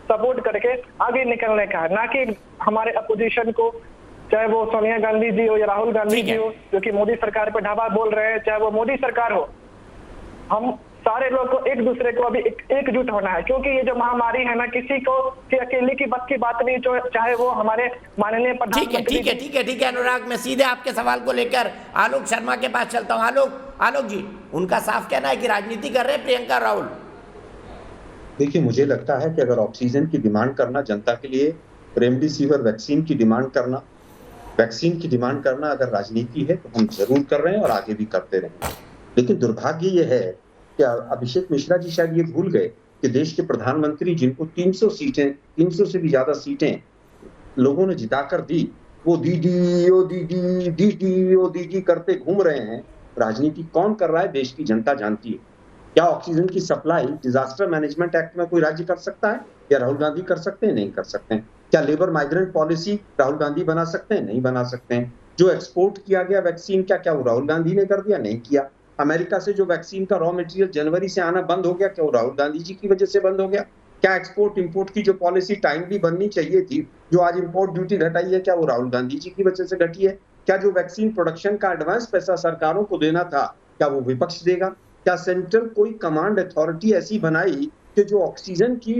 सपोर्ट करके आगे निकलने का है, ना कि हमारे अपोजिशन को, चाहे वो सोनिया गांधी जी हो या राहुल गांधी जी हो जो कि मोदी सरकार पे ढाबा बोल रहे हैं, चाहे वो मोदी सरकार हो, हम सारे लोग को एक दूसरे को अभी एकजुट होना है। क्योंकि ये जो महामारी है ना, किसी को कि अकेले की बस की बात नहीं, चाहे वो हमारे माननीय प्रधानमंत्री। ठीक है अनुराग, मैं सीधे आपके सवाल को लेकर आलोक शर्मा के पास चलता हूँ। आलोक जी, उनका साफ कहना है कि राजनीति कर रहे हैं प्रियंका राहुल। देखिए, मुझे लगता है कि अगर ऑक्सीजन की डिमांड करना, जनता के लिए रेमडेसिविर वैक्सीन की डिमांड करना, अगर राजनीति है तो हम जरूर कर रहे हैं और आगे भी करते रहेंगे। लेकिन दुर्भाग्य ये है कि अभिषेक मिश्रा जी शायद ये भूल गए कि देश के प्रधानमंत्री, जिनको 300 से भी ज्यादा सीटें लोगों ने जिताकर दी, वो दीदी ओ दीदी दीदी ओ दीदी करते घूम रहे हैं। राजनीति कौन कर रहा है देश की जनता जानती है। क्या ऑक्सीजन की सप्लाई डिजास्टर मैनेजमेंट एक्ट में कोई राज्य कर सकता है या राहुल गांधी कर सकते हैं? नहीं कर सकते हैं। क्या labour migrant policy Rahul Gandhi बना सकते हैं? नहीं बना सकते हैं। जो एक्सपोर्ट किया गया वैक्सीन क्या वो राहुल गांधी ने कर दिया? नहीं किया। अमेरिका से जो वैक्सीन का रॉ मटेरियल जनवरी से आना बंद हो गया, क्या वो राहुल गांधी जी की वजह से बंद हो गया? क्या एक्सपोर्ट इंपोर्ट की जो पॉलिसी टाइमली बननी चाहिए थी, जो आज इंपोर्ट ड्यूटी घटाई है, क्या वो राहुल गांधी जी की वजह से घटी है? क्या जो वैक्सीन प्रोडक्शन का एडवांस पैसा सरकारों को देना था, क्या वो विपक्ष देगा? क्या सेंट्रल कोई कमांड अथॉरिटी ऐसी बनाई कि जो ऑक्सीजन की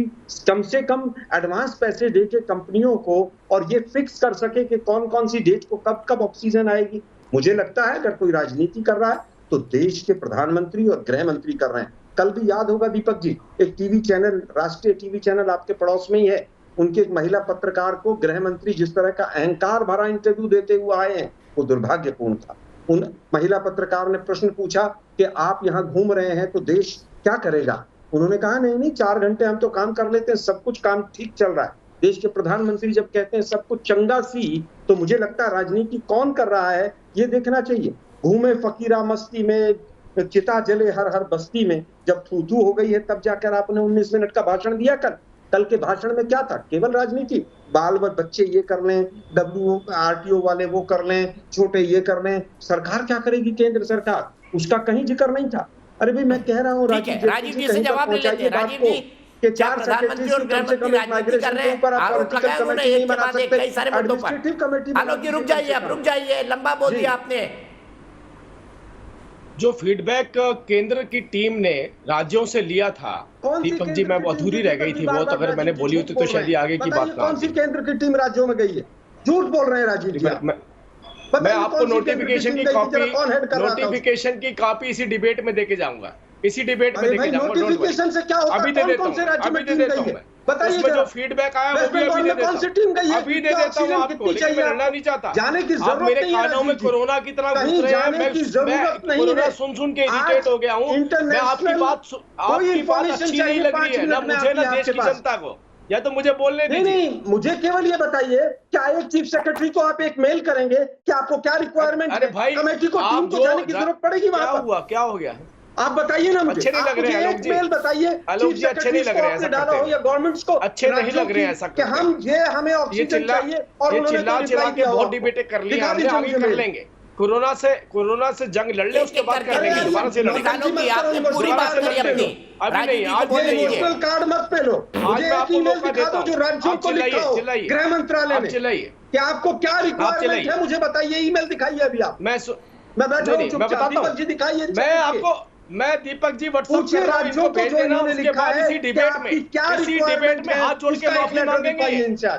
कम से कम एडवांस पैसे दे के कंपनियों को और ये फिक्स कर सके कि कौन कौन सी डेट को कब कब ऑक्सीजन आएगी? मुझे लगता है अगर कोई राजनीति कर रहा है तो देश के प्रधानमंत्री और गृह मंत्री कर रहे हैं। कल भी याद होगा दीपक जी, एक टीवी चैनल, राष्ट्रीय टीवी चैनल आपके पड़ोस में ही है, उनके एक महिला पत्रकार को गृह मंत्री जिस तरह का अहंकार भरा इंटरव्यू देते हुए आए हैं, वो दुर्भाग्यपूर्ण था। उन महिला पत्रकार ने प्रश्न पूछा कि आप यहाँ घूम रहे हैं तो देश क्या करेगा? उन्होंने कहा नहीं 4 घंटे हम तो काम कर लेते हैं, सब कुछ काम ठीक चल रहा है। देश के प्रधानमंत्री जब कहते हैं सब कुछ चंगा सी, तो मुझे लगता है राजनीति कौन कर रहा है ये देखना चाहिए। घूमे फकीरा मस्ती में, चिता जले हर हर बस्ती में, जब थू हो गई है तब जाकर आपने 19 मिनट का भाषण दिया। कल के भाषण में क्या था? केवल राजनीति। बाल बच्चे ये कर लें, WRTO वाले वो कर लें, छोटे ये कर लें, सरकार क्या करेगी? केंद्र सरकार, उसका कहीं जिक्र नहीं था। अरे भाई मैं कह रहा हूँ राजीव जी से जवाब ले लेते हैं। राजीव जी, क्या प्रधानमंत्री और गृह मंत्री राजनीति कर रहे हैं? आरोप लगाए उन्होंने एक के बाद एक कई सारे मुद्दों पर। आलोक जी रुक जाइए, आप रुक जाइए, लंबा बोल दिया आपने। जो फीडबैक केंद्र की टीम ने राज्यों से लिया था दीपक जी, मैं अधूरी रह गई थी वो, तो अगर मैंने बोली होती तो शायद आगे की बात ना। कौन सी केंद्र की टीम राज्यों में गई है? झूठ बोल रहे हैं राजीव जी। मैं आपको नोटिफिकेशन की कॉपी इसी डिबेट में देके जाऊंगा, इसी डिबेट में देके जाऊंगा। नोटिफिकेशन से क्या होगा? अभी दे देता हूं, अभी दे देता हूं। बताइए जो फीडबैक आया वो भी अभी दे देता हूं, अभी दे देता हूं आपको, लेकिन मैं लड़ना नहीं चाहता। जाने की जरूरत मेरे कानों में कोरोना की तरह घुस रहे हैं, मैं कोरोना सुन के इरिटेट हो गया हूं। मैं आपकी बात अच्छी नहीं लग रही है ना मुझे ना देश की जनता को, या तो मुझे बोलने दीजिए। नहीं, मुझे केवल ये बताइए, क्या एक चीफ सेक्रेटरी को आप एक मेल करेंगे कि आपको क्या रिक्वायरमेंट है? भाई कमेटी को टीम को जाने की जरूरत पड़ेगी वहां पर। क्या हो गया? आप बताइए ना मुझे। अच्छे नहीं लग रहे हैं एक मेल बताइए, आलोक जी, अच्छे नहीं लग रहे हैं ऐसा डाला हो या गवर्नमेंट को अच्छे नहीं लग रहे हैं ऐसा कि हम हमें ऑक्सीजन चाहिए और चिल्ला के बहुत डिबेट कर लिया, हमने आगे कर लेंगे। कोरोना से जंग लड़ ले, उसके बाद कर लेंगे, दोबारा से लड़ेंगे। पूरी बात करिए अपनी। अभी नहीं, आज इमोशनल कार्ड मत पे लो। आज मैं आपको मौका देता हूं, जो राज्यों को लिखा हो गृह मंत्रालय में, चिल्लाइए कि आपको क्या रिक्वायरमेंट है मुझे बताइए। ईमेल दिखाइए अभी आप। मैं बैठा हूं चुपचाप। दीपक जी दिखाइए। मैं दीपक जी व्हाट्सएप कर रहा हूं, इनको भेज देना। उसके बाद इसी डिबेट में हाथ जोड़ के माफी मांगेंगे,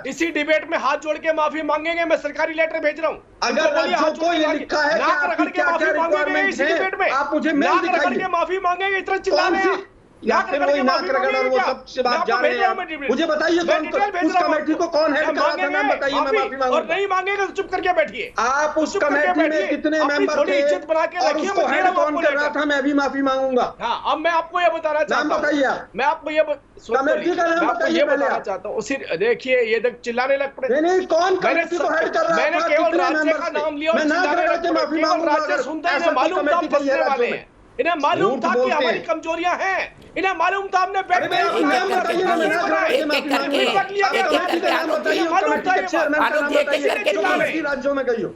इसी डिबेट में हाथ जोड़ के माफी मांगेंगे। मैं सरकारी लेटर भेज रहा हूं। अगर राज्यों को ये लिखा है नाक रगड़ के माफी मांगेंगे इसी डिबेट में, आप मुझे मेल नाक रगड़ दिखाइए। के माफी मांगेंगे। इतना चिल्लाने या फिर वही नाक रगड़ और वो सब से बात जा रहे हैं। मुझे बताइए उस कमेटी को कौन हेड कर रहा था? नाम बताइए, मैं माफी मांगूंगा। और नहीं मांगेगा तो चुप करके बैठिए। आप उस कमेटी में कितने मेंबर थे और उसको हेड कौन कर रहा था? मैं भी माफी मांगूंगा। हाँ, अब मैं आपको ये बताना चाहता हूँ। नाम बताइए। मैं आपको ये कमेटी का नाम बताइए। बताना चाहता हूँ उसी, देखिए ये देख चिल्लाने लग पड़े। नहीं, कौन कमेटी को हेड कर रहा था? मैंने केवल राज्य का नाम लिया और चिल्लाने लग पड़े। माफी मांगूंगा। राज्य सुनते हैं, मालूम था फंसने वाले हैं। इन्हें मालूम था कि हमारी कमजोरियां हैं, इन्हें मालूम था हमने राज्यों में गई हो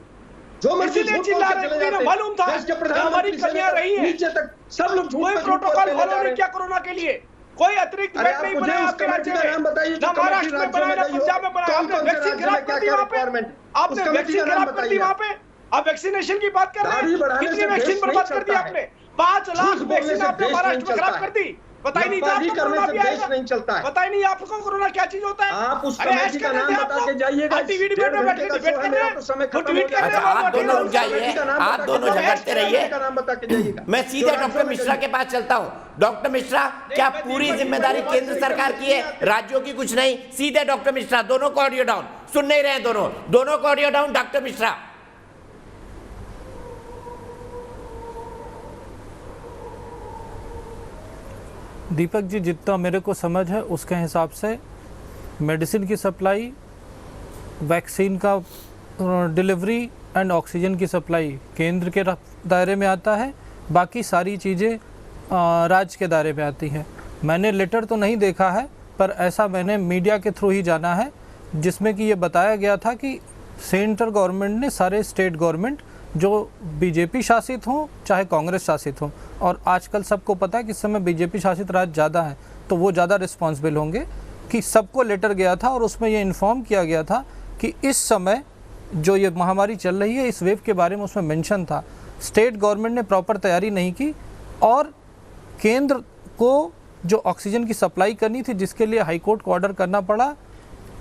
जो मालूम था हमारी कमियां रही हैं। सब लोग कोई प्रोटोकॉल फॉलो नहीं किया कोरोना के लिए, कोई अतिरिक्त बेड नहीं बनाया आपके राज्य में, ना महाराष्ट्र में बनाया ना पंजाब में बनाया। आपने वैक्सीन खराब कर दी वहां पे, आपने वैक्सीन खराब कर दी वहां पे। आप वैक्सीनेशन की बात कर रहे हैं, कितनी वैक्सीन बर्बाद कर दी आपने? 5 लाख वैक्सीन आपने महाराष्ट्र में खराब कर दी। पता ही नहीं था आपको कोरोना भी आएगा, नहीं चलता है। पता ही नहीं आपको कोरोना क्या चीज होता है। आप उस कमेटी का नाम बता के जाइएगा। टीवी डिबेट में बैठ के डिबेट कर रहे हैं, समय खत्म हो गया। आप दोनों रुक जाइए, आप दोनों झगड़ते रहिए। नाम बता के जाइएगा। मैं सीधे डॉक्टर मिश्रा के पास चलता हूं। डॉक्टर मिश्रा, क्या पूरी जिम्मेदारी केंद्र सरकार की है, राज्यों की कुछ नहीं? सीधे डॉक्टर मिश्रा, दोनों को ऑडियो डाउन। सुन नहीं रहे दोनों को audio down. Doctor Mishra, Deepak ji, जितना मेरे को समझ है उसके हिसाब से मेडिसिन की सप्लाई वैक्सीन का डिलीवरी एंड ऑक्सीजन की सप्लाई केंद्र के दायरे में आता है, बाकी सारी चीज़ें राज्य के दायरे में आती हैं। मैंने लेटर तो नहीं देखा है, पर ऐसा मैंने मीडिया के थ्रू ही जाना है, जिसमें कि ये बताया गया था कि सेंट्रल गवर्नमेंट ने सारे स्टेट गवर्नमेंट जो बीजेपी शासित हों चाहे कांग्रेस शासित हों, और आजकल सबको पता है कि इस समय बीजेपी शासित राज्य ज़्यादा हैं, तो वो ज़्यादा रिस्पॉन्सिबल होंगे, कि सबको लेटर गया था और उसमें ये इन्फॉर्म किया गया था कि इस समय जो ये महामारी चल रही है, इस वेव के बारे में उसमें मेंशन था। स्टेट गवर्नमेंट ने प्रॉपर तैयारी नहीं की और केंद्र को जो ऑक्सीजन की सप्लाई करनी थी, जिसके लिए हाईकोर्ट को ऑर्डर करना पड़ा,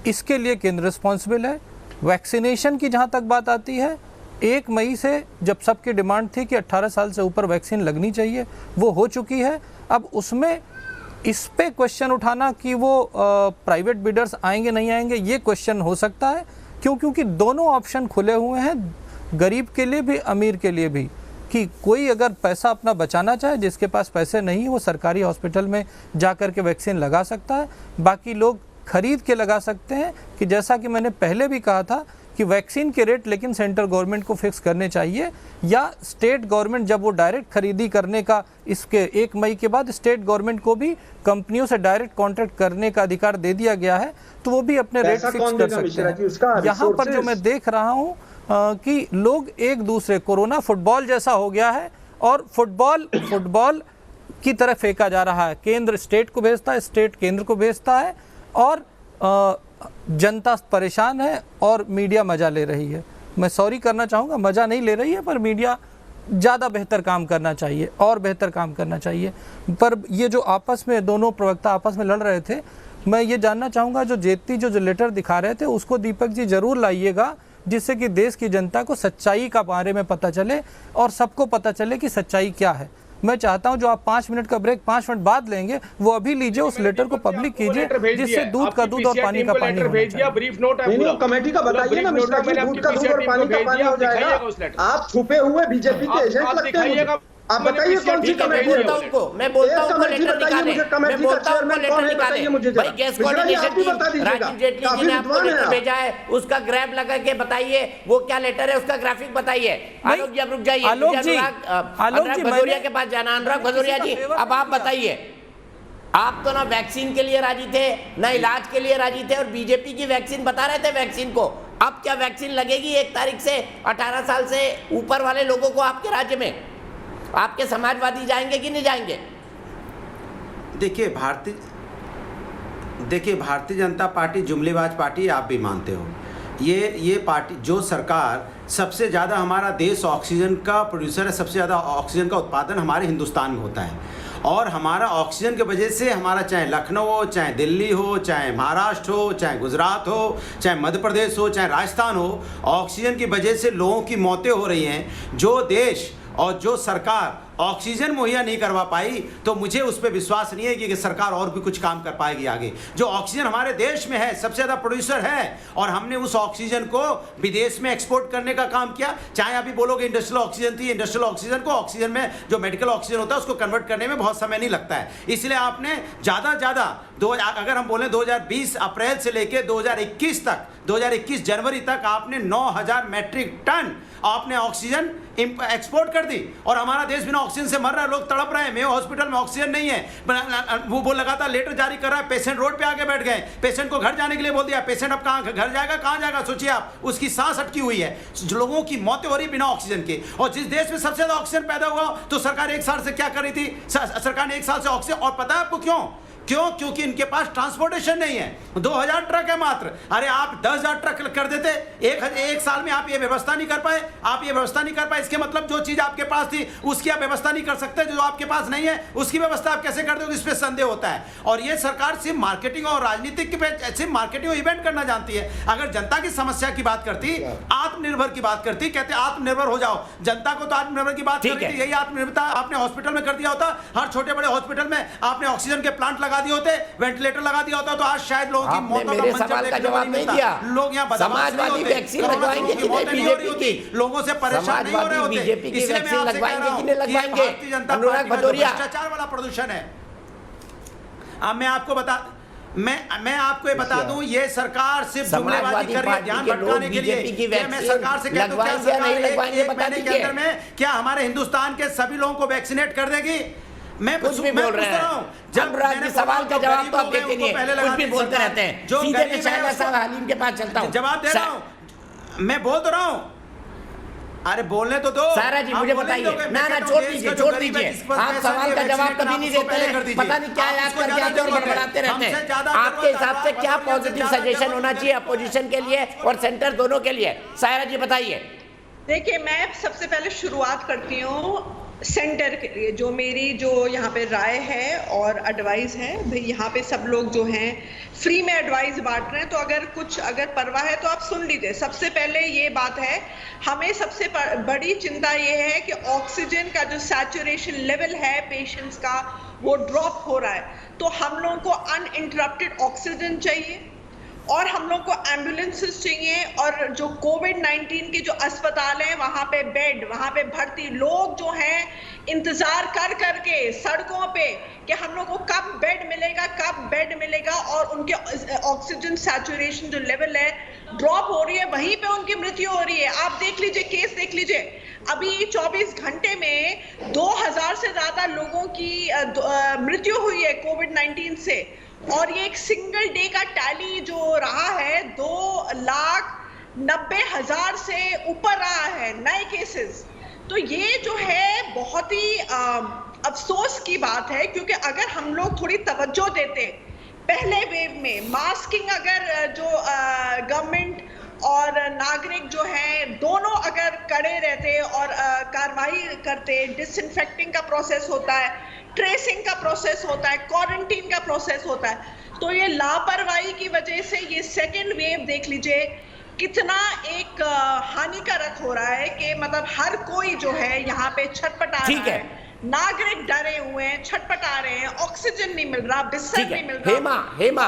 इसके लिए केंद्र रिस्पॉन्सिबल है। वैक्सीनेशन की जहाँ तक बात आती है, 1 मई से जब सबकी डिमांड थी कि 18 साल से ऊपर वैक्सीन लगनी चाहिए, वो हो चुकी है। अब उसमें इस पे क्वेश्चन उठाना कि वो प्राइवेट बिडर्स आएंगे नहीं आएंगे, ये क्वेश्चन हो सकता है। क्योंकि दोनों ऑप्शन खुले हुए हैं, गरीब के लिए भी अमीर के लिए भी, कि कोई अगर पैसा अपना बचाना चाहे, जिसके पास पैसे नहीं है वो सरकारी हॉस्पिटल में जा कर के वैक्सीन लगा सकता है, बाकी लोग खरीद के लगा सकते हैं। कि जैसा कि मैंने पहले भी कहा था कि वैक्सीन के रेट लेकिन सेंट्रल गवर्नमेंट को फिक्स करने चाहिए, या स्टेट गवर्नमेंट जब वो डायरेक्ट खरीदी करने का, इसके 1 मई के बाद स्टेट गवर्नमेंट को भी कंपनियों से डायरेक्ट कॉन्ट्रैक्ट करने का अधिकार दे दिया गया है, तो वो भी अपने रेट फिक्स कर सकते हैं। यहाँ पर जो मैं देख रहा हूँ कि लोग एक दूसरे, कोरोना फुटबॉल जैसा हो गया है और फुटबॉल की तरफ फेंका जा रहा है। केंद्र स्टेट को भेजता है, स्टेट केंद्र को भेजता है, और जनता परेशान है और मीडिया मज़ा ले रही है। मैं सॉरी करना चाहूँगा, मज़ा नहीं ले रही है, पर मीडिया ज़्यादा बेहतर काम करना चाहिए और बेहतर काम करना चाहिए। पर ये जो आपस में दोनों प्रवक्ता आपस में लड़ रहे थे, मैं ये जानना चाहूँगा, जो जेटली जो लेटर दिखा रहे थे उसको दीपक जी ज़रूर लाइएगा, जिससे कि देश की जनता को सच्चाई का बारे में पता चले और सबको पता चले कि सच्चाई क्या है। मैं चाहता हूं जो आप 5 मिनट का ब्रेक 5 मिनट बाद लेंगे, वो अभी लीजिए, उस लेटर को पब्लिक कीजिए, जिससे दूध का दूध और पानी का पानी होना चाहिए। ब्रीफ नोट है पूरा। कमेटी का बताइए ना मिश्रा जी, दूध का दूध और पानी का पानी हो जाएगा। आप छुपे हुए बीजेपी के एजेंट लगते हैं। आप बताइए कौन सी कमेटी है? मैं बोलता हूं उनको लेटर निकाले, मैं बोलता हूं उनको लेटर निकाले। भाई gas coordination team Rajiv Jaitley ji ने आपको लेटर भेजा है, उसका ग्राफ लगा के बताइए वो क्या लेटर है, उसका ग्राफिक बताइए। आलोक जी अब रुक जाइए, अनुराग भदौरिया के पास जाना। अनुराग भदौरिया जी, अब आप बताइए, आप तो ना वैक्सीन के लिए राजी थे, ना इलाज के लिए राजी थे, और बीजेपी की वैक्सीन बता रहे थे वैक्सीन को। अब क्या वैक्सीन लगेगी 1 तारीख से 18 साल से ऊपर वाले लोगों को आपके राज्य में? आपके समाजवादी जाएंगे कि नहीं जाएंगे? देखिए भारतीय जनता पार्टी जुमलेबाज पार्टी, आप भी मानते हो। ये पार्टी, जो सरकार सबसे ज़्यादा, हमारा देश ऑक्सीजन का प्रोड्यूसर है, सबसे ज़्यादा ऑक्सीजन का उत्पादन हमारे हिंदुस्तान में होता है, और हमारा ऑक्सीजन की वजह से हमारा चाहे लखनऊ हो, चाहे दिल्ली हो, चाहे महाराष्ट्र हो, चाहे गुजरात हो, चाहे मध्य प्रदेश हो, चाहे राजस्थान हो, ऑक्सीजन की वजह से लोगों की मौतें हो रही हैं। जो देश और जो सरकार ऑक्सीजन मुहैया नहीं करवा पाई, तो मुझे उस पर विश्वास नहीं है कि सरकार और भी कुछ काम कर पाएगी आगे। जो ऑक्सीजन हमारे देश में है, सबसे ज़्यादा प्रोड्यूसर है, और हमने उस ऑक्सीजन को विदेश में एक्सपोर्ट करने का काम किया। चाहे अभी बोलोगे इंडस्ट्रियल ऑक्सीजन थी, इंडस्ट्रियल ऑक्सीजन को ऑक्सीजन में, जो मेडिकल ऑक्सीजन होता है उसको कन्वर्ट करने में बहुत समय नहीं लगता है। इसलिए आपने ज़्यादा अगर हम बोलें 2020 अप्रैल से लेकर 2021 तक, 2021 जनवरी तक आपने 9000 मैट्रिक टन आपने ऑक्सीजन एक्सपोर्ट कर दी, और हमारा देश बिना ऑक्सीजन से मर रहा है। लोग तड़प रहे हैं, मेयो हॉस्पिटल में ऑक्सीजन नहीं है। वो लगातार लेटर जारी कर रहा है, पेशेंट रोड पे आके बैठ गए, पेशेंट को घर जाने के लिए बोल दिया। पेशेंट अब कहाँ घर जाएगा, कहाँ जाएगा? सोचिए आप, उसकी सांस अटकी हुई है, लोगों की मौतें हो रही बिना ऑक्सीजन के। और जिस देश में सबसे ज्यादा ऑक्सीजन पैदा हुआ, तो सरकार 1 साल से क्या कर रही थी? सरकार ने 1 साल से ऑक्सीजन, और पता है आपको क्योंकि इनके पास ट्रांसपोर्टेशन नहीं है। 2000 ट्रक है मात्र। अरे आप 10,000 ट्रक कर देते, एक साल में आप ये व्यवस्था नहीं कर पाए। इसके मतलब जो चीज आपके पास थी उसकी आप व्यवस्था नहीं कर सकते, जो आपके पास नहीं है उसकी व्यवस्था आप कैसे कर दोगे? इस पे संदेह होता है। और ये सरकार सिर्फ मार्केटिंग और राजनीतिक सिर्फ मार्केटिंग और इवेंट करना जानती है। अगर जनता की समस्या की बात करती, आत्मनिर्भर की बात करती, कहते आत्मनिर्भर हो जाओ, जनता को तो आत्मनिर्भर की बात करती, यही आत्मनिर्भरता आपने हॉस्पिटल में कर दिया होता। हर छोटे बड़े हॉस्पिटल में आपने ऑक्सीजन के प्लांट लगा दिए होते, वेंटिलेटर लगा दिया होता, तो आज शायद लोगों की मौतों का मंजर देखने को नहीं मिलता। लोग यहाँ समाजवादी वैक्सीन लगवाएंगे कि नहीं? बीजेपी की लोगों से परेशान नहीं हो रहे होते। बीजेपी की वैक्सीन लगवाएंगे कि नहीं लगवाएंगे? अनुराग भदौरिया, भ्रष्टाचार वाला प्रदूषण है। अब मैं आपको मैं आपको ये बता दूं, ये सरकार सिर्फ जुमलेबाजी कर रही है, ध्यान भटकाने के लिए। ये मैं सरकार से कहता हूं, क्या सरकार एक महीने के अंदर में क्या हमारे हिंदुस्तान के सभी लोगों को वैक्सीनेट कर देगी? मैं कुछ भी बोल रहे हैं। जब राज सवाल का जवाब तो आप देते नहीं है, कुछ भी बोलते रहते हैं। सीधे मैं शहनाज साहब हलीम के पास चलता हूं, जवाब दे रहा हूं, मैं बोल तो रहा हूं। अरे बोलने तो दो। सारा जी मुझे बताइए। ना छोड़ दीजिए। आप सवाल का जवाब कभी नहीं देते हैं, पता नहीं क्या याद करके आते और बड़बड़ाते रहते हैं। आपके हिसाब से क्या पॉजिटिव सजेशन होना चाहिए अपोजिशन के लिए और सेंटर दोनों के लिए? सायरा जी बताइए। देखिए, मैं सबसे पहले शुरुआत करती हूँ सेंटर के लिए, जो मेरी यहाँ पे राय है और एडवाइस है। भाई यहाँ पे सब लोग जो हैं फ्री में एडवाइस बांट रहे हैं, तो अगर परवाह है तो आप सुन लीजिए। सबसे पहले ये बात है, हमें सबसे बड़ी चिंता ये है कि ऑक्सीजन का जो सैचुरेशन लेवल है पेशेंट्स का वो ड्रॉप हो रहा है। तो हम लोगों को अनइंटरप्टेड ऑक्सीजन चाहिए और हम लोग को एम्बुलेंसेस चाहिए, और जो कोविड-19 के जो अस्पताल हैं वहाँ पे बेड, वहाँ पे भर्ती लोग जो हैं इंतजार कर करके सड़कों पे कि हम लोग को कब बेड मिलेगा, और उनके ऑक्सीजन सैचुरेशन जो लेवल है ड्रॉप हो रही है, वहीं पे उनकी मृत्यु हो रही है। आप देख लीजिए, केस देख लीजिए, अभी 24 घंटे में 2000 से ज्यादा लोगों की मृत्यु हुई है कोविड-19 से, और ये एक सिंगल डे का टैली जो रहा है 2,90,000 से ऊपर रहा है नए केसेस। तो ये जो है बहुत ही अफसोस की बात है, क्योंकि अगर हम लोग थोड़ी तवज्जो देते पहले वेव में, मास्किंग अगर जो गवर्नमेंट और नागरिक जो हैं दोनों अगर कड़े रहते और कार्रवाई करते, डिसइंफेक्टिंग का प्रोसेस होता है, ट्रेसिंग का प्रोसेस होता है, क्वारंटीन का प्रोसेस होता है, तो ये लापरवाही की वजह से ये सेकेंड वेव देख लीजिए कितना एक हानिकारक हो रहा है कि मतलब हर कोई जो है यहाँ पे छटपटा रहा है, नागरिक डरे हुए हैं, छटपटा रहे हैं, ऑक्सीजन नहीं मिल रहा, बिस्तर नहीं मिल रहा। हेमा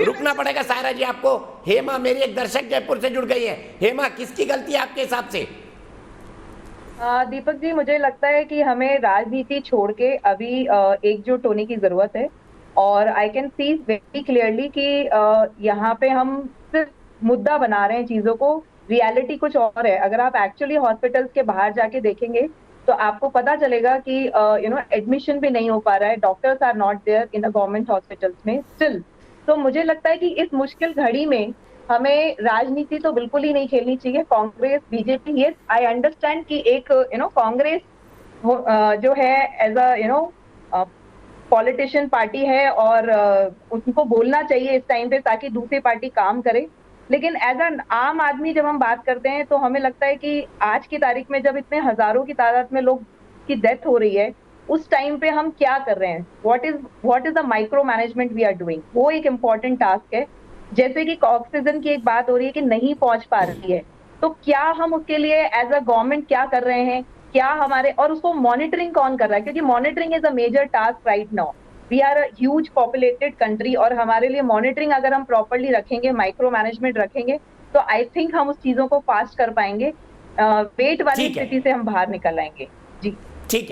रुकना पड़ेगा सायरा जी आपको। हेमा मेरी एक दर्शक जयपुर से जुड़ गई है। हेमा, किसकी गलती है आपके हिसाब से? दीपक जी, मुझे लगता है कि हमें राजनीति छोड़ के अभी एकजुट होने की जरूरत है, और I can see very clearly कि यहाँ पे हम सिर्फ मुद्दा बना रहे हैं चीजों को, रियलिटी कुछ और है। अगर आप एक्चुअली हॉस्पिटल्स के बाहर जाके देखेंगे तो आपको पता चलेगा कि एडमिशन भी नहीं हो पा रहा है, doctors are not there in the government hospitals में स्टिल। तो मुझे लगता है कि इस मुश्किल घड़ी में हमें राजनीति तो बिल्कुल ही नहीं खेलनी चाहिए। कांग्रेस, बीजेपी, ये आई अंडरस्टैंड कि एक कांग्रेस जो है एज अ पॉलिटिशियन पार्टी है और उनको बोलना चाहिए इस टाइम पे ताकि दूसरी पार्टी काम करे, लेकिन एज एन आम आदमी जब हम बात करते हैं तो हमें लगता है कि आज की तारीख में जब इतने हजारों की तादाद में लोग की डेथ हो रही है, उस टाइम पे हम क्या कर रहे हैं, what is the micro management we are doing, वो एक इम्पॉर्टेंट टास्क है। जैसे कि ऑक्सीजन की एक बात हो रही है कि नहीं पहुंच पा रही है, तो क्या हम उसके लिए एज अ गवर्नमेंट क्या कर रहे हैं, क्या हमारे, और उसको मॉनिटरिंग कौन कर रहा है, क्योंकि monitoring is a major task right now. We are a huge populated country, और हमारे लिए मॉनिटरिंग अगर हम प्रॉपरली रखेंगे, माइक्रो मैनेजमेंट रखेंगे, तो आई थिंक हम उस चीजों को फास्ट कर पाएंगे, वेट वाली स्थिति से हम बाहर निकल आएंगे। जी ठीक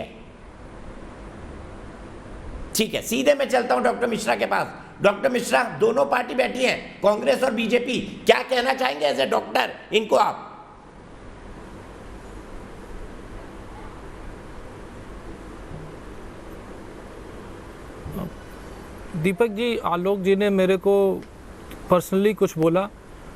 है, सीधे मैं चलता हूं डॉक्टर मिश्रा के पास। डॉक्टर मिश्रा, दोनों पार्टी बैठी हैं, कांग्रेस और बीजेपी, क्या कहना चाहेंगे एज ए डॉक्टर इनको आप? दीपक जी, आलोक जी ने मेरे को पर्सनली कुछ बोला।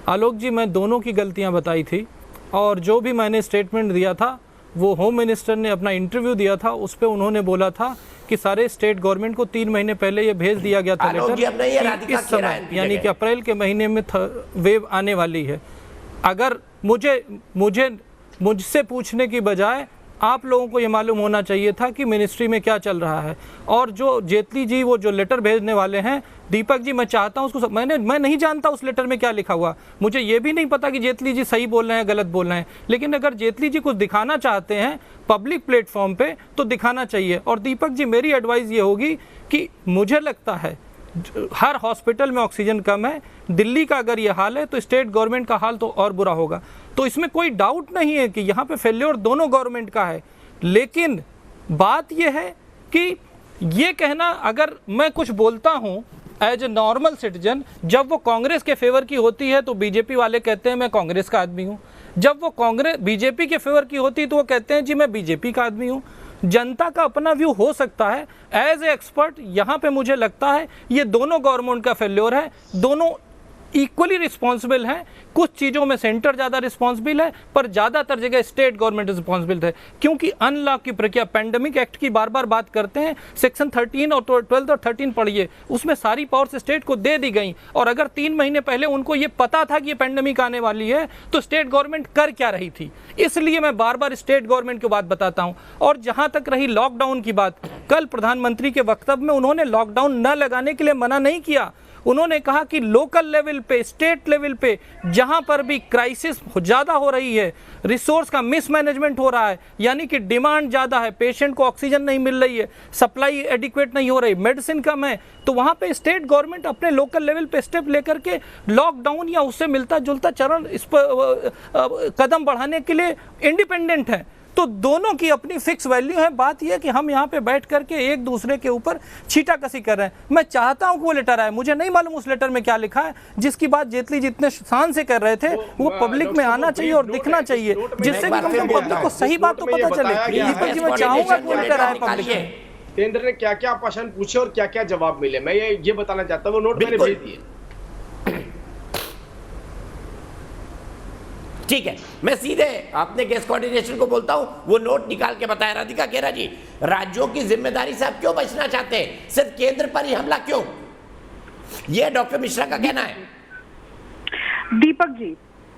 आलोक जी, मैं दोनों की गलतियां बताई थी, और जो भी मैंने स्टेटमेंट दिया था वो होम मिनिस्टर ने अपना इंटरव्यू दिया था, उस पर उन्होंने बोला था कि सारे स्टेट गवर्नमेंट को 3 महीने पहले ये भेज दिया गया था लेटर, इस समय यानी कि अप्रैल के महीने में वेव आने वाली है। अगर मुझसे पूछने की बजाय आप लोगों को ये मालूम होना चाहिए था कि मिनिस्ट्री में क्या चल रहा है। और जो जेटली जी वो जो लेटर भेजने वाले हैं, दीपक जी, मैं चाहता हूँ उसको, मैं नहीं जानता उस लेटर में क्या लिखा हुआ, मुझे ये भी नहीं पता कि जेटली जी सही बोल रहे हैं गलत बोल रहे हैं, लेकिन अगर जेटली जी कुछ दिखाना चाहते हैं पब्लिक प्लेटफॉर्म पे तो दिखाना चाहिए। और दीपक जी, मेरी एडवाइस ये होगी कि मुझे लगता है हर हॉस्पिटल में ऑक्सीजन कम है, दिल्ली का अगर ये हाल है तो स्टेट गवर्नमेंट का हाल तो और बुरा होगा। तो इसमें कोई डाउट नहीं है कि यहाँ पे फेल्योर दोनों गवर्नमेंट का है, लेकिन बात ये है कि ये कहना, अगर मैं कुछ बोलता हूँ एज ए नॉर्मल सिटीजन, जब वो कांग्रेस के फेवर की होती है तो बीजेपी वाले कहते हैं मैं कांग्रेस का आदमी हूँ, जब वो कांग्रेस बीजेपी के फेवर की होती है तो वो कहते हैं जी मैं बीजेपी का आदमी हूँ। जनता का अपना व्यू हो सकता है। एज ए एक्सपर्ट यहाँ पे मुझे लगता है ये दोनों गवर्नमेंट का फेल्योर है, दोनों इक्वली रिस्पॉन्सिबल हैं। कुछ चीज़ों में सेंटर ज़्यादा रिस्पॉन्सिबल है, पर ज़्यादातर जगह स्टेट गवर्नमेंट रिस्पॉन्सिबल है, क्योंकि अनलॉक की प्रक्रिया, पैंडेमिक एक्ट की बार बार बात करते हैं, सेक्शन 13 और 12 और 13 पढ़िए, उसमें सारी पावर्स स्टेट को दे दी गई। और अगर 3 महीने पहले उनको ये पता था कि ये पैंडेमिक आने वाली है तो स्टेट गवर्नमेंट कर क्या रही थी। इसलिए मैं बार बार स्टेट गवर्नमेंट की बात बताता हूँ। और जहाँ तक रही लॉकडाउन की बात, कल प्रधानमंत्री के वक्तव्य में उन्होंने लॉकडाउन न लगाने के लिए मना नहीं किया। उन्होंने कहा कि लोकल लेवल पे, स्टेट लेवल पे जहां पर भी क्राइसिस ज़्यादा हो रही है, रिसोर्स का मिसमैनेजमेंट हो रहा है, यानी कि डिमांड ज़्यादा है, पेशेंट को ऑक्सीजन नहीं मिल रही है, सप्लाई एडिक्वेट नहीं हो रही, मेडिसिन कम है, तो वहां पे स्टेट गवर्नमेंट अपने लोकल लेवल पे स्टेप लेकर के लॉकडाउन या उससे मिलता जुलता चरण इस पर कदम बढ़ाने के लिए इंडिपेंडेंट है। तो दोनों की अपनी फिक्स वैल्यू है। बात यह कि हम यहाँ पे बैठ करके एक दूसरे के ऊपर छीटाकसी कर रहे हैं। मैं चाहता हूँ कि वो लेटर आए, मुझे नहीं मालूम उस लेटर में क्या लिखा है, जिसकी बात जेटली जितने शान से कर रहे थे वो पब्लिक में आना चाहिए और दिखना चाहिए, जिससे कि पब्लिक को सही बात तो पता चले। मैं चाहूंगा कि वो लेटर आए पब्लिक में। केंद्र ने क्या क्या प्रश्न पूछे और क्या क्या जवाब मिले, मैं ये बताना चाहता हूँ। वो नोट मैंने भेज दिए। ठीक है, मैं सीधे अपने गेस्ट कोऑर्डिनेशन को बोलता हूं, वो नोट निकाल के बताया। राधिका खेरा जी, राज्यों की जिम्मेदारी से आप क्यों बचना चाहते हैं, सिर्फ केंद्र पर ही हमला क्यों? ये डॉक्टर मिश्रा का कहना है। दीपक जी,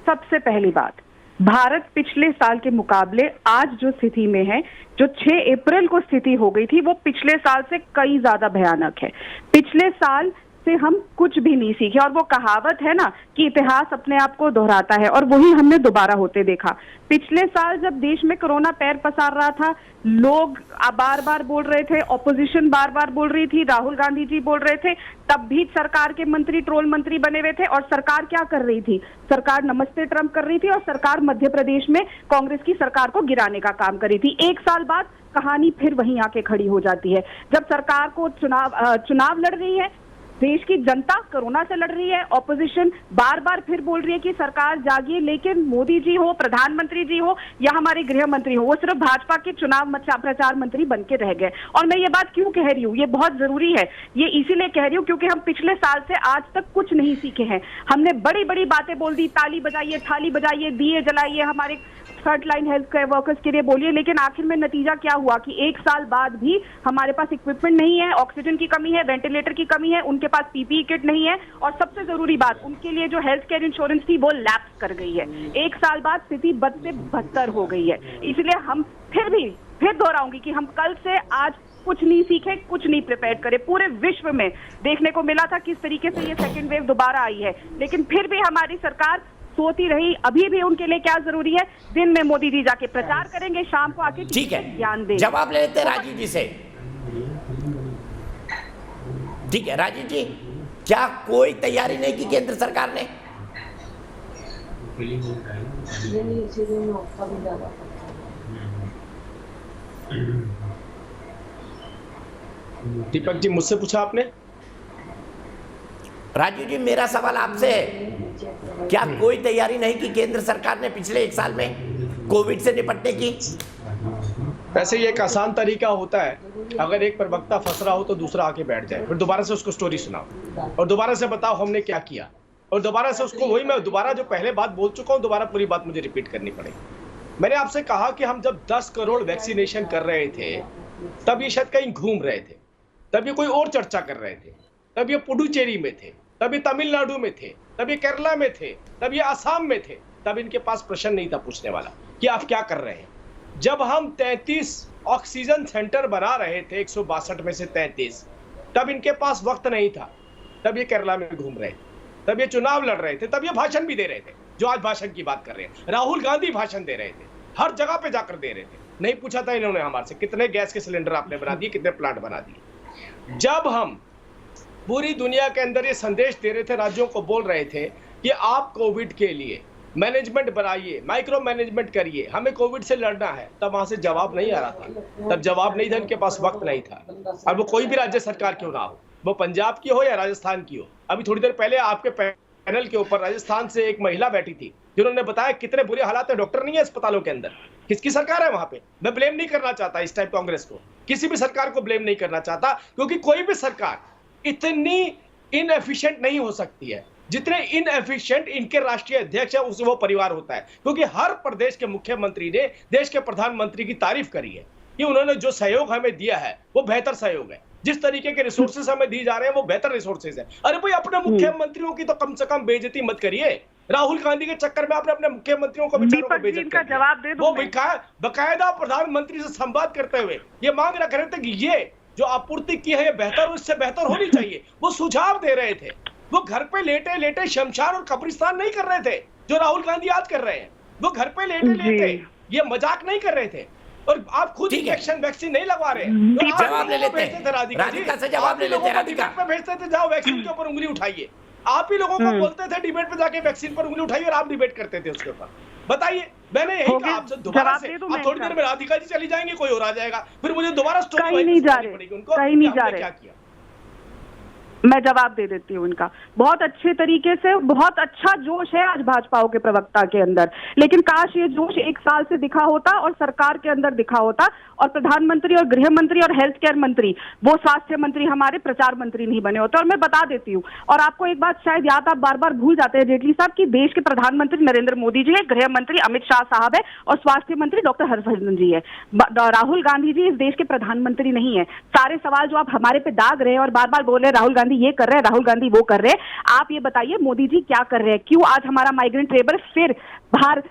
सबसे पहली बात, भारत पिछले साल के मुकाबले आज जो स्थिति में है, जो 6 अप्रैल को स्थिति हो गई थी, वो पिछले साल से कई ज्यादा भयानक है। पिछले साल से हम कुछ भी नहीं सीखे, और वो कहावत है ना कि इतिहास अपने आप को दोहराता है, और वही हमने दोबारा होते देखा। पिछले साल जब देश में कोरोना पैर पसार रहा था, लोग बार बार बोल रहे थे, ऑपोजिशन बार बार बोल रही थी, राहुल गांधी जी बोल रहे थे, तब भी सरकार के मंत्री ट्रोल मंत्री बने हुए थे। और सरकार क्या कर रही थी? सरकार नमस्ते ट्रम्प कर रही थी, और सरकार मध्य प्रदेश में कांग्रेस की सरकार को गिराने का काम कर रही थी। एक साल बाद कहानी फिर वहीं आके खड़ी हो जाती है, जब सरकार को चुनाव लड़ रही है, देश की जनता कोरोना से लड़ रही है, ऑपोजिशन बार बार फिर बोल रही है कि सरकार जागिए, लेकिन मोदी जी हो, प्रधानमंत्री जी हो या हमारे गृह मंत्री हो, वो सिर्फ भाजपा के चुनाव प्रचार मंत्री बन के रह गए। और मैं ये बात क्यों कह रही हूँ, ये बहुत जरूरी है, ये इसीलिए कह रही हूँ क्योंकि हम पिछले साल से आज तक कुछ नहीं सीखे हैं। हमने बड़ी बड़ी बातें बोल दी, ताली बजाइए, थाली बजाइए, दिए जलाइए, हमारे third line health care workers के लिए बोलिए, लेकिन आखिर में नतीजा क्या हुआ कि 1 साल बाद भी हमारे पास इक्विपमेंट नहीं है, ऑक्सीजन की कमी है, वेंटिलेटर की कमी है, उनके पास पीपीई किट नहीं है, और सबसे जरूरी बात, उनके लिए जो हेल्थ केयर इंश्योरेंस थी वो लैप्स कर गई है। 1 साल बाद स्थिति बद से बदतर हो गई है। इसलिए हम फिर दोहराऊंगी कि हम कल से आज कुछ नहीं सीखे, कुछ नहीं प्रिपेयर करे। पूरे विश्व में देखने को मिला था किस तरीके से ये सेकेंड वेव दोबारा आई है, लेकिन फिर भी हमारी सरकार सोती रही। अभी भी उनके लिए क्या जरूरी है, दिन में मोदी जी जाके प्रचार करेंगे, शाम को आके ठीक है ज्ञान देंगे। जवाब ले लेते हैं राजीव जी से। ठीक है राजीव जी, क्या कोई तैयारी नहीं की केंद्र सरकार ने? दीपक जी, मुझसे पूछा आपने? राजीव जी, मेरा सवाल आपसे है, क्या कोई तैयारी नहीं की केंद्र सरकार ने पिछले 1 साल में कोविड से निपटने की? वैसे ये एक आसान तरीका होता है, अगर एक प्रवक्ता फंस रहा हो तो दूसरा आके बैठ जाए, फिर दोबारा से उसको स्टोरी सुनाओ और दोबारा से बताओ हमने क्या किया, और दोबारा से उसको वही, मैं दोबारा जो पहले बात बोल चुका हूँ, दोबारा पूरी बात मुझे रिपीट करनी पड़ेगी। मैंने आपसे कहा कि हम जब 10 करोड़ वैक्सीनेशन कर रहे थे, तब ये शायद कहीं घूम रहे थे, तब ये कोई और चर्चा कर रहे थे, तब ये पुडुचेरी में थे, तब ये तमिलनाडु में थे, तब ये केरला में थे, तब ये आसाम में थे, तब इनके पास प्रश्न नहीं था पूछने वाला कि आप क्या कर रहे हैं। जब हम 33 ऑक्सीजन सेंटर बना रहे थे, 162 में से 33, तब इनके पास वक्त नहीं था, तब ये केरला में घूम रहे थे, तब ये चुनाव लड़ रहे थे, तब ये भाषण भी दे रहे थे, जो आज भाषण की बात कर रहे हैं। राहुल गांधी भाषण दे रहे थे, हर जगह पे जाकर दे रहे थे। नहीं पूछा था इन्होंने हमारे से कितने गैस के सिलेंडर आपने बना दिए, कितने प्लांट बना दिए। जब हम पूरी दुनिया के अंदर ये संदेश दे रहे थे, राज्यों को बोल रहे थे कि आप कोविड के लिए मैनेजमेंट बनाइए, माइक्रो मैनेजमेंट करिए, हमें कोविड से लड़ना है, तब वहां से जवाब नहीं आ रहा था। तब जवाब नहीं था, इनके पास वक्त नहीं था। अब वो कोई भी राज्य सरकार क्यों ना हो, वो पंजाब की हो या राजस्थान की हो। अभी थोड़ी देर पहले आपके पैनल के ऊपर राजस्थान से एक महिला बैठी थी जिन्होंने बताया कितने बुरे हालात है, डॉक्टर नहीं है अस्पतालों के अंदर। किसकी सरकार है वहां पे? मैं ब्लेम नहीं करना चाहता इस टाइम कांग्रेस को, किसी भी सरकार को ब्लेम नहीं करना चाहता, क्योंकि कोई भी सरकार इतनी इनएफिशिएंट नहीं हो सकती है जितने इनएफिशिएंट इनके राष्ट्रीय अध्यक्ष है उसे वो परिवार होता है। क्योंकि हर प्रदेश के मुख्यमंत्री ने देश के प्रधानमंत्री की तारीफ करी है कि उन्होंने जो सहयोग हमें दिया है वो बेहतर सहयोग है, जिस तरीके के रिसोर्सेज हमें दी जा रहे हैं वो बेहतर रिसोर्सेज है। अरे भाई अपने मुख्यमंत्रियों की तो कम से कम बेइज्जती मत करिए। राहुल गांधी के चक्कर में आपने अपने मुख्यमंत्रियों को बेचारों को बेइज्जत कर दिया। जवाब दे दो। वो बकायदा प्रधानमंत्री से संवाद करते हुए ये मांग रख रहे थे कि ये जो आपूर्ति की है ये बेहतर, उससे बेहतर होनी चाहिए। वो सुझाव दे रहे थे। वो घर पे लेटे लेटे शमशान और कब्रिस्तान नहीं कर रहे थे जो राहुल गांधी आज कर रहे हैं। वो घर पे लेटे लेटे ये मजाक नहीं कर रहे थे। और आप खुद इंजेक्शन वैक्सीन नहीं लगवा रहे। जवाब ले लेते हैं राधिका से, जवाब ले लेते हैं राधिका। डिबेट में भेजते थे जाओ वैक्सीन के ऊपर उंगली उठाइए। आप ही लोगों को बोलते थे डिबेट पे जाके वैक्सीन पर उंगली उठाइए और आप डिबेट करते थे उसके ऊपर। बताइए, मैंने यही कहा आपसे दोबारा से। अब थोड़ी देर में राधिका जी चली जाएंगी, कोई और आ जाएगा, फिर मुझे दोबारा स्टोरी नहीं जा रहे, कहीं नहीं जा रहे। क्या किया मैं जवाब दे देती हूँ इनका। बहुत अच्छे तरीके से, बहुत अच्छा जोश है आज भाजपा के प्रवक्ता के अंदर, लेकिन काश ये जोश एक साल से दिखा होता और सरकार के अंदर दिखा होता, और प्रधानमंत्री और गृह मंत्री और हेल्थ केयर मंत्री, वो स्वास्थ्य मंत्री हमारे प्रचार मंत्री नहीं बने होते। और मैं बता देती हूँ, और आपको एक बात शायद याद, आप बार बार भूल जाते हैं जेटली साहब, की देश के प्रधानमंत्री नरेंद्र मोदी जी है, गृह मंत्री अमित शाह साहब है, और स्वास्थ्य मंत्री डॉक्टर हर्षवर्धन जी है। राहुल गांधी जी इस देश के प्रधानमंत्री नहीं है। सारे सवाल जो आप हमारे पे दाग रहे हैं और बार बार बोल रहे हैं राहुल गांधी ये कर रहे हैं, राहुल गांधी वो कर रहे हैं, आप ये बताइए मोदी जी क्या कर रहे हैं? क्यों आज हमारा माइग्रेंट लेबर फिर बाहर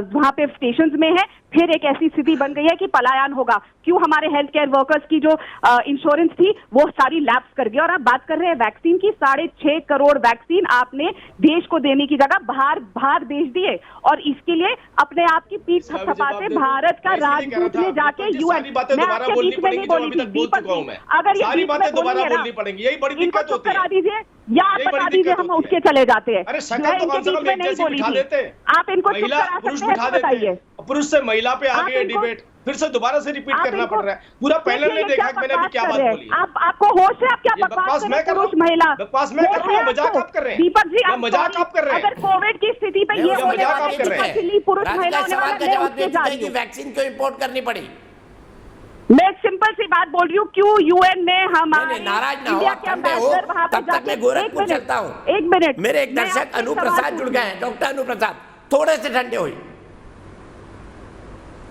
वहां पे स्टेशंस में है? फिर एक ऐसी स्थिति बन गई है कि पलायन होगा। क्यों हमारे हेल्थ केयर वर्कर्स की जो इंश्योरेंस थी वो सारी लैप्स कर गई। और आप बात कर रहे हैं वैक्सीन की, 6.5 करोड़ वैक्सीन आपने देश को देने की जगह बाहर भेज दिए, और इसके लिए अपने आप की पीठ थपथपाते भारत का राजदूत में जाके यूएन। मैं आपके बीच में नहीं बोली थी दीपक जी, अगर ये बीच में बोलनी पड़ेंगी, इनको चुप करा दीजिए या आप बता दीजिए, हम उसके चले जाते हैं। मैं इनके बीच में नहीं बोली थी, आप इनको चुप करा सकते हैं? बताइए। पुरुष से महिला पे आ गई डिबेट, फिर से दोबारा से रिपीट करना पड़ रहा है। पूरा पैनल ने देखा कि मैंने अभी क्या बात बोली। आपको होश है? आप क्या बकवास मैं कर रहा हूं? महिला बकवास मैं कर रहा हूं, मजाक आप कर रहे हैं दीपक जी? मजाक आप कर रहे हैं। अगर कोविड की स्थिति पे ये मजाक आप कर रहे हैं। पुरुष महिला वैक्सीन क्यों इंपोर्ट करनी पड़ी? मैं एक सिंपल सी बात बोल रही हूँ, क्यों यूएन ने हमारे नाराज ना हो, तब तक मैं गोरखपुर चलता हूँ। एक मिनट, मेरे एक दर्शक अनु प्रसाद जुड़ गए हैं। डॉक्टर अनु प्रसाद, थोड़े से ठंडे हुई।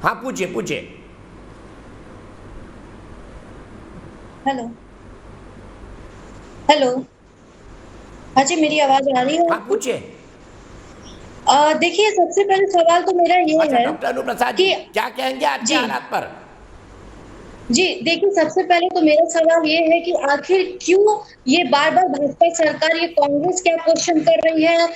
हाँ पूछिए पूछिए। हेलो हेलो, हाँ जी मेरी आवाज आ रही है? हाँ पूछिए। देखिए सबसे पहले सवाल तो मेरा ये है, डॉक्टर अनु प्रसाद जी क्या कहेंगे आज के हालात पर? जी देखिए, सबसे पहले तो मेरा सवाल ये है कि आखिर क्यों ये बार बार भाजपा सरकार, ये कांग्रेस क्या क्वेश्चन कर रही है,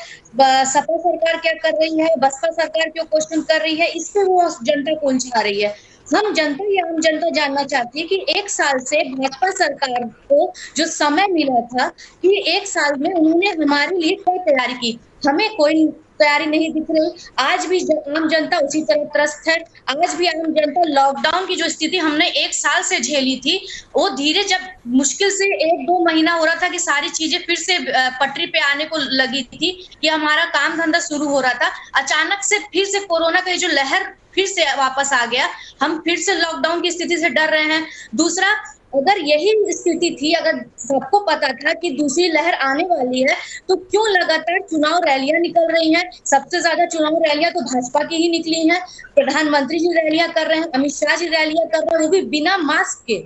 सपा सरकार क्या कर रही है, बसपा सरकार क्यों क्वेश्चन कर रही है, इस पे वो जनता को उलझा रही है। हम जनता या आम जनता जानना चाहती है कि एक साल से भाजपा सरकार को जो समय मिला था कि एक साल में उन्होंने हमारे लिए क्या तैयारी की, हमें कोई तैयारी नहीं दिख रही। आज भी आम जनता उसी तरह त्रस्त है। आज भी आम जनता लॉकडाउन की जो स्थिति हमने एक साल से झेली थी, वो धीरे जब मुश्किल से 1-2 महीना हो रहा था कि सारी चीजें फिर से पटरी पे आने को लगी थी, कि हमारा काम धंधा शुरू हो रहा था, अचानक से फिर से कोरोना का जो लहर फिर से वापस आ गया। हम फिर से लॉकडाउन की स्थिति से डर रहे हैं। दूसरा, अगर यही स्थिति थी, अगर सबको पता था कि दूसरी लहर आने वाली है, तो क्यों लगातार चुनाव रैलियां निकल रही हैं? सबसे ज्यादा चुनाव रैलियां तो भाजपा की ही निकली हैं। प्रधानमंत्री जी रैलियां कर रहे हैं, अमित शाह जी रैलियां कर रहे हैं, वो भी बिना मास्क के।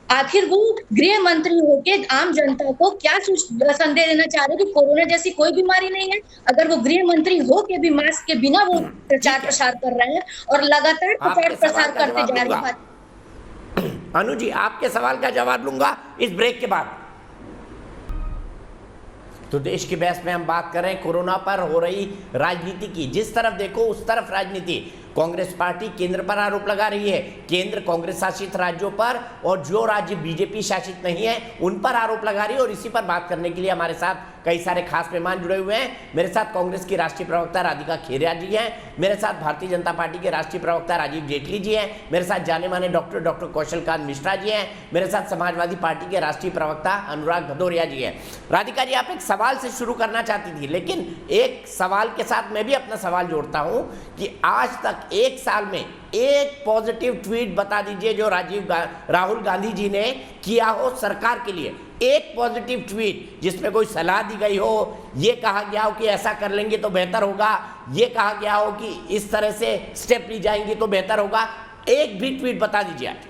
आखिर वो गृह मंत्री होके आम जनता को क्या संदेश देना चाह रहे कि कोरोना जैसी कोई बीमारी नहीं है? अगर वो गृह मंत्री होके भी मास्क के बिना वो प्रचार प्रसार कर रहे हैं और लगातार प्रचार प्रसार करते जा रहे हैं। अनु जी, आपके सवाल का जवाब लूंगा इस ब्रेक के बाद। तो देश की बहस में हम बात कर रहे हैं कोरोना पर हो रही राजनीति की। जिस तरफ देखो उस तरफ राजनीति। कांग्रेस पार्टी केंद्र पर आरोप लगा रही है, केंद्र कांग्रेस शासित राज्यों पर, और जो राज्य बीजेपी शासित नहीं है उन पर आरोप लगा रही है। और इसी पर बात करने के लिए हमारे साथ कई सारे खास मेहमान जुड़े हुए हैं। मेरे साथ कांग्रेस की राष्ट्रीय प्रवक्ता राधिका खेरिया जी हैं, मेरे साथ भारतीय जनता पार्टी के राष्ट्रीय प्रवक्ता राजीव जेटली जी हैं, मेरे साथ जाने माने डॉक्टर कौशल कांत मिश्रा जी हैं, मेरे साथ समाजवादी पार्टी के राष्ट्रीय प्रवक्ता अनुराग भदौरिया जी हैं। राधिका जी, आप एक सवाल से शुरू करना चाहती थी, लेकिन एक सवाल के साथ मैं भी अपना सवाल जोड़ता हूं कि आज तक एक साल में एक पॉजिटिव ट्वीट बता दीजिए जो राहुल गांधी जी ने किया हो सरकार के लिए। एक पॉजिटिव ट्वीट जिसमें कोई सलाह दी गई हो, ये कहा गया हो कि ऐसा कर लेंगे तो बेहतर होगा, ये कहा गया हो कि इस तरह से स्टेप ली जाएंगी तो बेहतर होगा, एक भी ट्वीट बता दीजिए आज।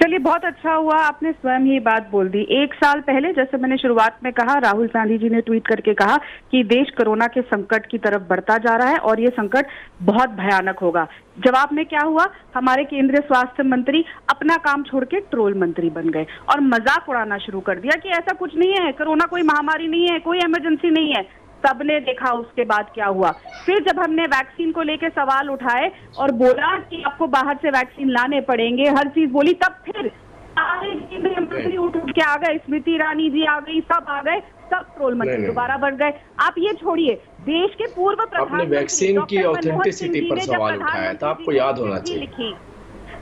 चलिए, बहुत अच्छा हुआ आपने स्वयं ही बात बोल दी। एक साल पहले, जैसे मैंने शुरुआत में कहा, राहुल गांधी जी ने ट्वीट करके कहा कि देश कोरोना के संकट की तरफ बढ़ता जा रहा है और ये संकट बहुत भयानक होगा। जवाब में क्या हुआ? हमारे केंद्रीय स्वास्थ्य मंत्री अपना काम छोड़ के ट्रोल मंत्री बन गए और मजाक उड़ाना शुरू कर दिया कि ऐसा कुछ नहीं है, कोरोना कोई महामारी नहीं है, कोई इमरजेंसी नहीं है। सबने देखा उसके बाद क्या हुआ। फिर जब हमने वैक्सीन को लेके सवाल उठाए और बोला कि आपको बाहर से वैक्सीन लाने पड़ेंगे, हर चीज बोली, तब फिर सारे केंद्रीय मंत्री उठ के आ गए, स्मृति ईरानी जी आ गई, सब आ गए, सब ट्रोल मंत्री दोबारा बढ़ गए। आप ये छोड़िए, देश के पूर्व प्रधानमंत्री वैक्सीन की ऑथेंटिसिटी पर सवाल उठाया था, आपको याद होना चाहिए।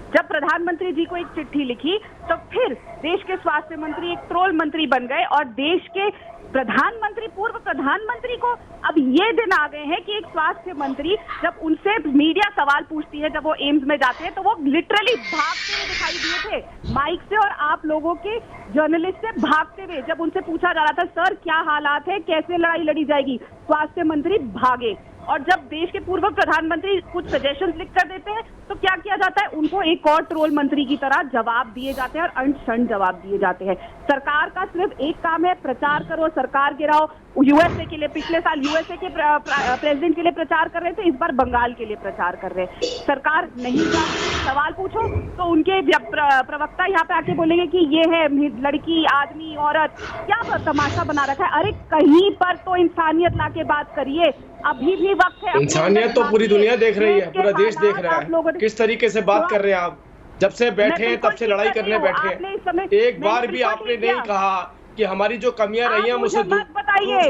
जब प्रधानमंत्री जी को एक चिट्ठी लिखी तो फिर देश के स्वास्थ्य मंत्री एक ट्रोल मंत्री बन गए और देश के प्रधानमंत्री, पूर्व प्रधानमंत्री को अब ये दिन आ गए हैं कि एक स्वास्थ्य मंत्री जब उनसे मीडिया सवाल पूछती है, जब वो एम्स में जाते हैं, तो वो लिटरली भागते हुए दिखाई दिए थे माइक से और आप लोगों के जर्नलिस्ट से भागते हुए। जब उनसे पूछा जा रहा था सर क्या हालात है, कैसे लड़ाई लड़ी जाएगी, स्वास्थ्य मंत्री भागे। और जब देश के पूर्व प्रधानमंत्री कुछ सजेशंस लिख कर देते हैं तो क्या किया जाता है, उनको एक और ट्रोल मंत्री की तरह जवाब दिए जाते हैं और अनशन जवाब दिए जाते हैं। सरकार का सिर्फ एक काम है, प्रचार करो, सरकार गिराओ। यूएसए के लिए, पिछले साल यूएसए के प्रेसिडेंट के लिए प्रचार कर रहे थे, इस बार बंगाल के लिए प्रचार कर रहे हैं। सरकार नहीं जानती, सवाल पूछो तो उनके प्रवक्ता यहाँ पे आके बोलेंगे कि ये है लड़की, आदमी, औरत, क्या तमाशा बना रखा है। अरे कहीं पर तो इंसानियत ला के बात करिए, अभी भी वक्त है। इंसानियत तो पूरी दुनिया देख रही है, पूरा देश देख रहा है किस तरीके से बात कर रहे हैं आप। जब से बैठे हैं तब से लड़ाई करने बैठे हैं, एक बार भी आपने नहीं कहा कि हमारी जो कमियां रही हैं हम उसे दूर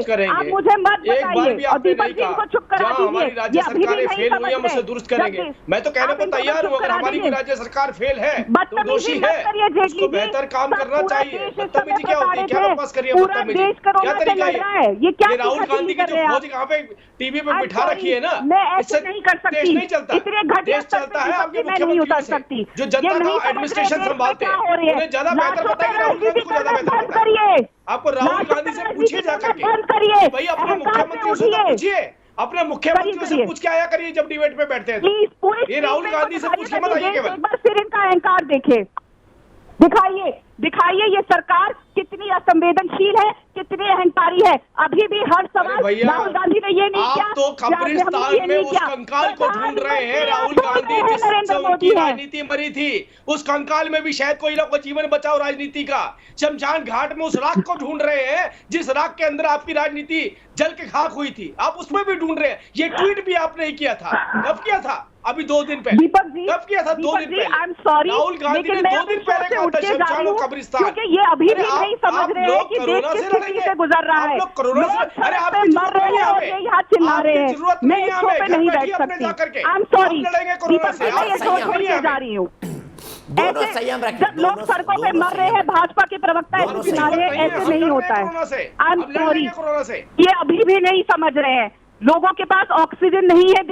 करेंगे। मुझे मत एक बार भी आपने नहीं कहा जहाँ हमारी राज्य सरकारें फेल हुई हम उसे दुरुस्त करेंगे। मैं तो कहने को तैयार हूँ, अगर हमारी भी राज्य सरकार फेल है तो दोषी है, उसको बेहतर काम करना चाहिए। बदतमीजी क्या होती है, क्या बकवास करिए, बदतमीजी क्या तरीका है? ये राहुल गांधी की जो फौज यहाँ पे टीवी पे बिठा रखी है ना, इससे देश नहीं चलता। देश चलता है आपके मुख्यमंत्री से, जो जनता का एडमिनिस्ट्रेशन संभालते हैं, उन्हें ज्यादा बेहतर पता है कि राहुल गांधी को ज्यादा बेहतर पता है। आपको राहुल गांधी से पूछिए जाकर के, भाई अपने मुख्यमंत्री से पूछिए, अपने मुख्यमंत्री से पूछ के आया करिए जब डिबेट पे बैठते हैं तो। ये राहुल गांधी से पूछ के मत आइए केवल। फिर इनका अहंकार देखे, दिखाइए ये सरकार कितनी असंवेदनशील है, कितनी अहंकारी है। अभी भी हर सवाल राहुल गांधी ने ये नहीं किया। आप तो कब्रिस्तान में उस कंकाल को ढूंढ रहे हैं, राहुल गांधी जिससे उनकी राजनीति मरी थी, उस कंकाल में भी शायद कोई ना कोई जीवन बचाओ राजनीति का। शमशान घाट में उस राख को ढूंढ रहे हैं जिस राख के अंदर आपकी राजनीति जल के खाक हुई थी, आप उसमें भी ढूंढ रहे हैं। ये ट्वीट भी आपने ही किया था, कब किया था? अभी 2 दिन पहले। कब किया था? 2 दिन पहले। राहुल गांधी ने 2 दिन पहले कहा था शमशान और कब्रिस्तान। ये अभी भी नहीं समझ रहे हैं कि देश किस स्थिति से गुजर रहा है। लोग कोरोना से, अरे आप मर रहे हैं और ये यहाँ चिल्ला रहे हैं। मैं इस शो पे नहीं बैठ सकती। आई एम सॉरी, मैं ये शो छोड़ के जा रही हूँ। जब लोग सड़कों पे मर रहे हैं, भाजपा के प्रवक्ता ऐसे चिल्ला रहे हैं, ऐसे नहीं होता है। आई एम सॉरी, ये अभी भी नहीं समझ रहे हैं। लोगों के पास ऑक्सीजन नहीं है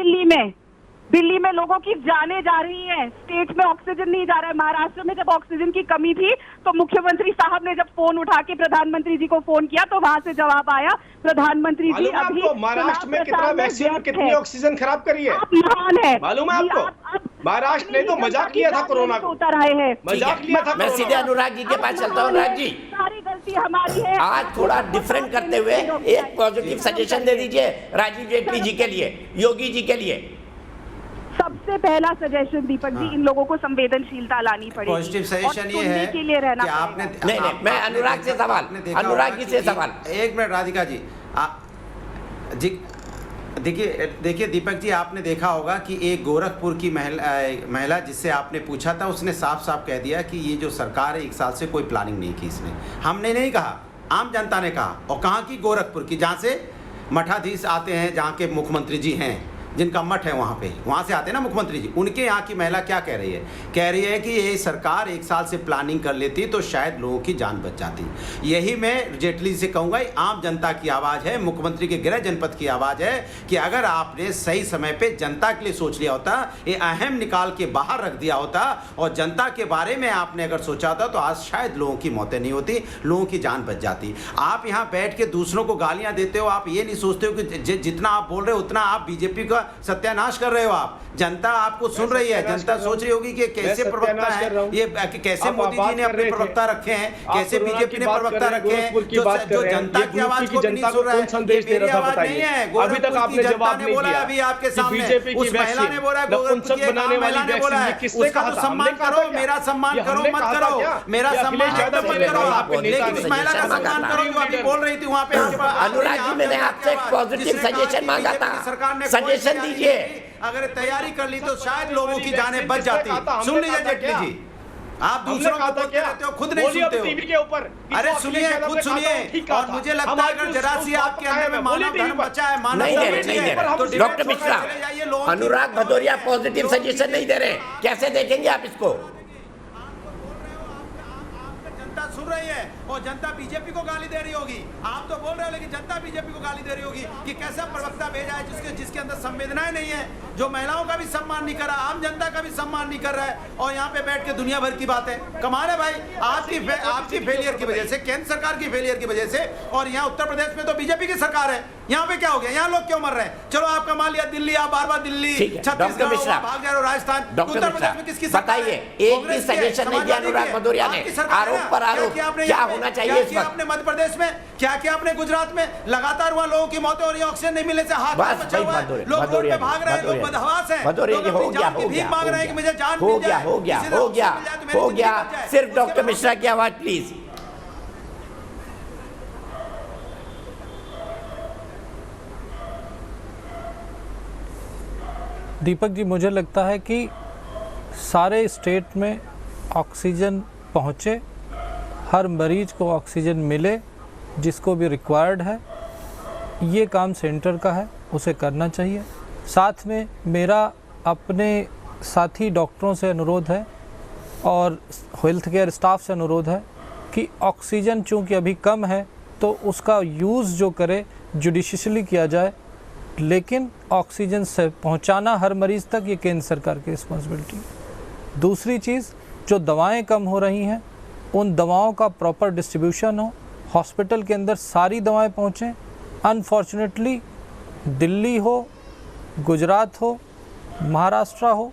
दिल्ली में लोगों की जानें जा रही हैं, स्टेट में ऑक्सीजन नहीं जा रहा है। महाराष्ट्र में जब ऑक्सीजन की कमी थी तो मुख्यमंत्री साहब ने जब फोन उठा के प्रधानमंत्री जी को फोन किया तो वहां से जवाब आया, प्रधानमंत्री जी अभी महाराष्ट्र में कितना वैक्सीन और कितनी ऑक्सीजन खराब करी है, महान है, मालूम है आपको? महाराष्ट्र ने तो मजाक किया था कोरोना को, उतर आए हैं, मजाक किया था। मैं सीधे अनुराग जी के पास चलता हूँ। अनुराग जी, सारी गलती हमारी है। आज थोड़ा डिफरेंट करते हुए एक पॉजिटिव सजेशन दे दीजिए राजीव जेटली जी के लिए, योगी जी के लिए। सबसे पहला सजेशन दीपक जी, इन लोगों को संवेदनशीलता लानी पड़ेगी। पॉजिटिव सजेशन ये है के लिए रहना कि आपने नहीं, मैं अनुराग से सवाल, अनुराग जी से सवाल। एक मिनट राधिका जी, देखिए दीपक जी, आपने देखा होगा कि एक गोरखपुर की महिला जिससे आपने पूछा था, उसने साफ साफ कह दिया कि ये जो सरकार है 1 साल से कोई प्लानिंग नहीं की इसने। हमने नहीं कहा, आम जनता ने कहा। और कहाँ की? गोरखपुर की, जहाँ से मठाधीश आते हैं, जहाँ के मुख्यमंत्री जी हैं, जिनका मठ है वहाँ से आते हैं ना मुख्यमंत्री जी। उनके यहाँ की महिला क्या कह रही है? कह रही है कि ये सरकार 1 साल से प्लानिंग कर लेती तो शायद लोगों की जान बच जाती। यही मैं जेटली से कहूँगा, आम जनता की आवाज़ है, मुख्यमंत्री के गृह जनपद की आवाज़ है कि अगर आपने सही समय पर जनता के लिए सोच लिया होता, ये अहम निकाल के बाहर रख दिया होता और जनता के बारे में आपने अगर सोचा होता, तो आज शायद लोगों की मौतें नहीं होती, लोगों की जान बच जाती। आप यहाँ बैठ के दूसरों को गालियाँ देते हो, आप ये नहीं सोचते हो कि जितना आप बोल रहे हो उतना आप बीजेपी का सत्यानाश कर रहे हो। आप, जनता आपको सुन रही है, जनता सोच रही होगी कि कैसे प्रवक्ता है ये, कैसे मोदी जी ने अपने प्रवक्ता रखे हैं, कैसे बीजेपी ने प्रवक्ता रखे हैं, जो जनता की आवाज को नहीं सुन रहा है। संदेश दे रहा था, बताइए। अभी तक आपने जवाब नहीं दिया। अभी आपके सामने उस महिला ने बोला, महिला ने बोला है, उसका तो सम्मान करो, मेरा सम्मान करो मत करो, मेरा सम्मान मत करो, लेकिन उस महिला का सम्मान करो जो अभी बोल रही थी वहाँ पे। अनुराग जी, मैंने आपसे एक पॉजिटिव सजेशन मांगा था, सजेशन दीजिए। अगर तैयारी कर ली तो शायद लोगों की जानें बच जाती। सुन लीजिए जेटली जी, आप दूसरों को बोलते रहते हो, खुद नहीं सुनते हो। टीवी के ऊपर अरे सुनिए, खुद सुनिए। और मुझे लगता है अगर जरा सी आपके अंदर में मानव धर्म बचा है, मानव नहीं दे रहे डॉक्टर मिश्रा, अनुराग भदौरिया पॉजिटिव सजेशन नहीं दे रहे, कैसे देखेंगे आप इसको? जनता सुन रही है और जनता बीजेपी को गाली दे रही होगी। आप तो बोल रहे हो, लेकिन जनता बीजेपी को गाली दे रही होगी कि कैसा प्रवक्ता भेजा है जिसके अंदर संवेदनाएं नहीं है, जो महिलाओं का भी सम्मान नहीं कर रहा, आम जनता का भी सम्मान नहीं कर रहा है, और यहाँ पे बैठ के दुनिया भर की बात है। कमाल है भाई, आपकी फेलियर की वजह से, केंद्र सरकार की फेलियर की वजह से। और यहाँ उत्तर प्रदेश में तो बीजेपी की सरकार है, यहाँ पे क्या हो गया? यहाँ लोग क्यों मर रहे हैं? चलो आपका मान लिया दिल्ली, आप बार-बार दिल्ली, छत्तीसगढ़ भाग जा रहे हो, राजस्थान, उत्तर प्रदेश में किसकी सरकार? बताइए, एक भी सजेशन नहीं दिया अनुराग भदौरिया ने। आरोप पर आरोप, क्या होना चाहिए इस वक्त? आपने मध्य प्रदेश में क्या किया? आपने गुजरात में लगातार वहाँ लोगों की मौतें हो रही है, ऑक्सीजन नहीं मिलने से हाथ बचा हुआ है, लोग रोड पे भाग रहे हैं, लोग बदहवास हैं, लोग अपनी जान की भीख मांग रहे हैं कि मुझे जान मिल जाए। हो गया। सिर्फ डॉक्टर मिश्रा की आवाज प्लीज। दीपक जी, मुझे लगता है कि सारे स्टेट में ऑक्सीजन पहुँचे, हर मरीज को ऑक्सीजन मिले जिसको भी रिक्वायर्ड है। ये काम सेंटर का है, उसे करना चाहिए। साथ में मेरा अपने साथी डॉक्टरों से अनुरोध है और हेल्थ केयर स्टाफ से अनुरोध है कि ऑक्सीजन चूँकि अभी कम है तो उसका यूज़ जो करे जुडिशियसली किया जाए, लेकिन ऑक्सीजन से पहुंचाना हर मरीज़ तक ये केंद्र सरकार की रिस्पॉन्सिबिलिटी है। दूसरी चीज़, जो दवाएं कम हो रही हैं उन दवाओं का प्रॉपर डिस्ट्रीब्यूशन हो, हॉस्पिटल के अंदर सारी दवाएं पहुंचें। अनफॉर्चुनेटली दिल्ली हो, गुजरात हो, महाराष्ट्र हो,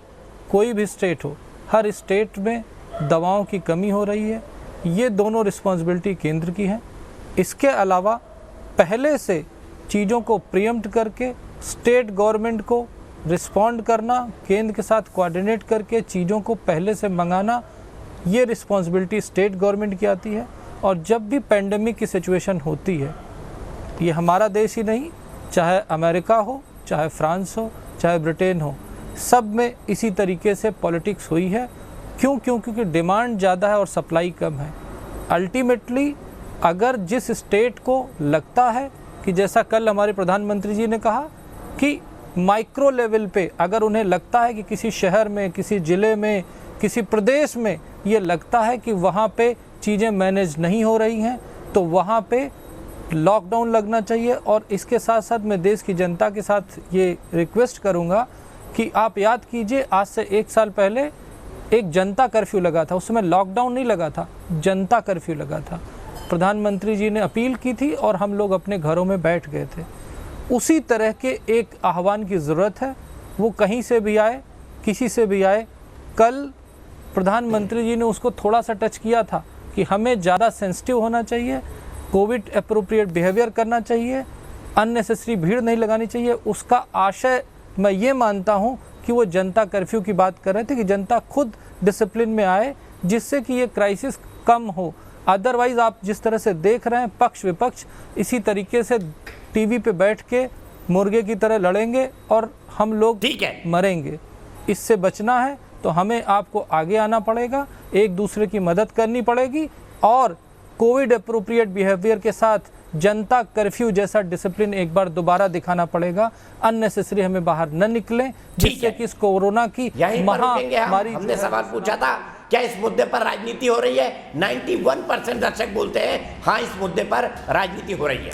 कोई भी स्टेट हो, हर स्टेट में दवाओं की कमी हो रही है। ये दोनों रिस्पॉन्सिबिलिटी केंद्र की है। इसके अलावा पहले से चीज़ों को प्रीएम्प्ट करके स्टेट गवर्नमेंट को रिस्पॉन्ड करना, केंद्र के साथ कोऑर्डिनेट करके चीज़ों को पहले से मंगाना, ये रिस्पॉन्सिबिलिटी स्टेट गवर्नमेंट की आती है। और जब भी पेंडेमिक की सिचुएशन होती है, ये हमारा देश ही नहीं, चाहे अमेरिका हो, चाहे फ्रांस हो, चाहे ब्रिटेन हो, सब में इसी तरीके से पॉलिटिक्स हुई है। क्योंकि डिमांड ज़्यादा है और सप्लाई कम है। अल्टीमेटली अगर जिस स्टेट को लगता है कि जैसा कल हमारे प्रधानमंत्री जी ने कहा कि माइक्रो लेवल पे अगर उन्हें लगता है कि किसी शहर में, किसी ज़िले में, किसी प्रदेश में ये लगता है कि वहाँ पे चीज़ें मैनेज नहीं हो रही हैं, तो वहाँ पे लॉकडाउन लगना चाहिए। और इसके साथ साथ मैं देश की जनता के साथ ये रिक्वेस्ट करूँगा कि आप याद कीजिए, आज से 1 साल पहले एक जनता कर्फ्यू लगा था, उस समय लॉकडाउन नहीं लगा था, जनता कर्फ्यू लगा था। प्रधानमंत्री जी ने अपील की थी और हम लोग अपने घरों में बैठ गए थे। उसी तरह के एक आह्वान की ज़रूरत है, वो कहीं से भी आए, किसी से भी आए। कल प्रधानमंत्री जी ने उसको थोड़ा सा टच किया था कि हमें ज़्यादा सेंसिटिव होना चाहिए, कोविड एप्रोप्रिएट बिहेवियर करना चाहिए, अननेसेसरी भीड़ नहीं लगानी चाहिए। उसका आशय मैं ये मानता हूँ कि वो जनता कर्फ्यू की बात कर रहे थे कि जनता खुद डिसिप्लिन में आए, जिससे कि ये क्राइसिस कम हो। अदरवाइज़ आप जिस तरह से देख रहे हैं, पक्ष विपक्ष इसी तरीके से टीवी पे बैठ के मुर्गे की तरह लड़ेंगे और हम लोग मरेंगे। इससे बचना है तो हमें आपको आगे आना पड़ेगा, एक दूसरे की मदद करनी पड़ेगी और कोविड अप्रोप्रिएट बिहेवियर के साथ जनता कर्फ्यू जैसा डिसिप्लिन एक बार दोबारा दिखाना पड़ेगा। अननेसेसरी हमें बाहर न निकलें, जिससे कि इस कोरोना की महामारी। हमने सवाल पूछा था क्या इस मुद्दे पर राजनीति हो रही है, 91% दर्शक बोलते हैं हाँ इस मुद्दे पर राजनीति हो रही है।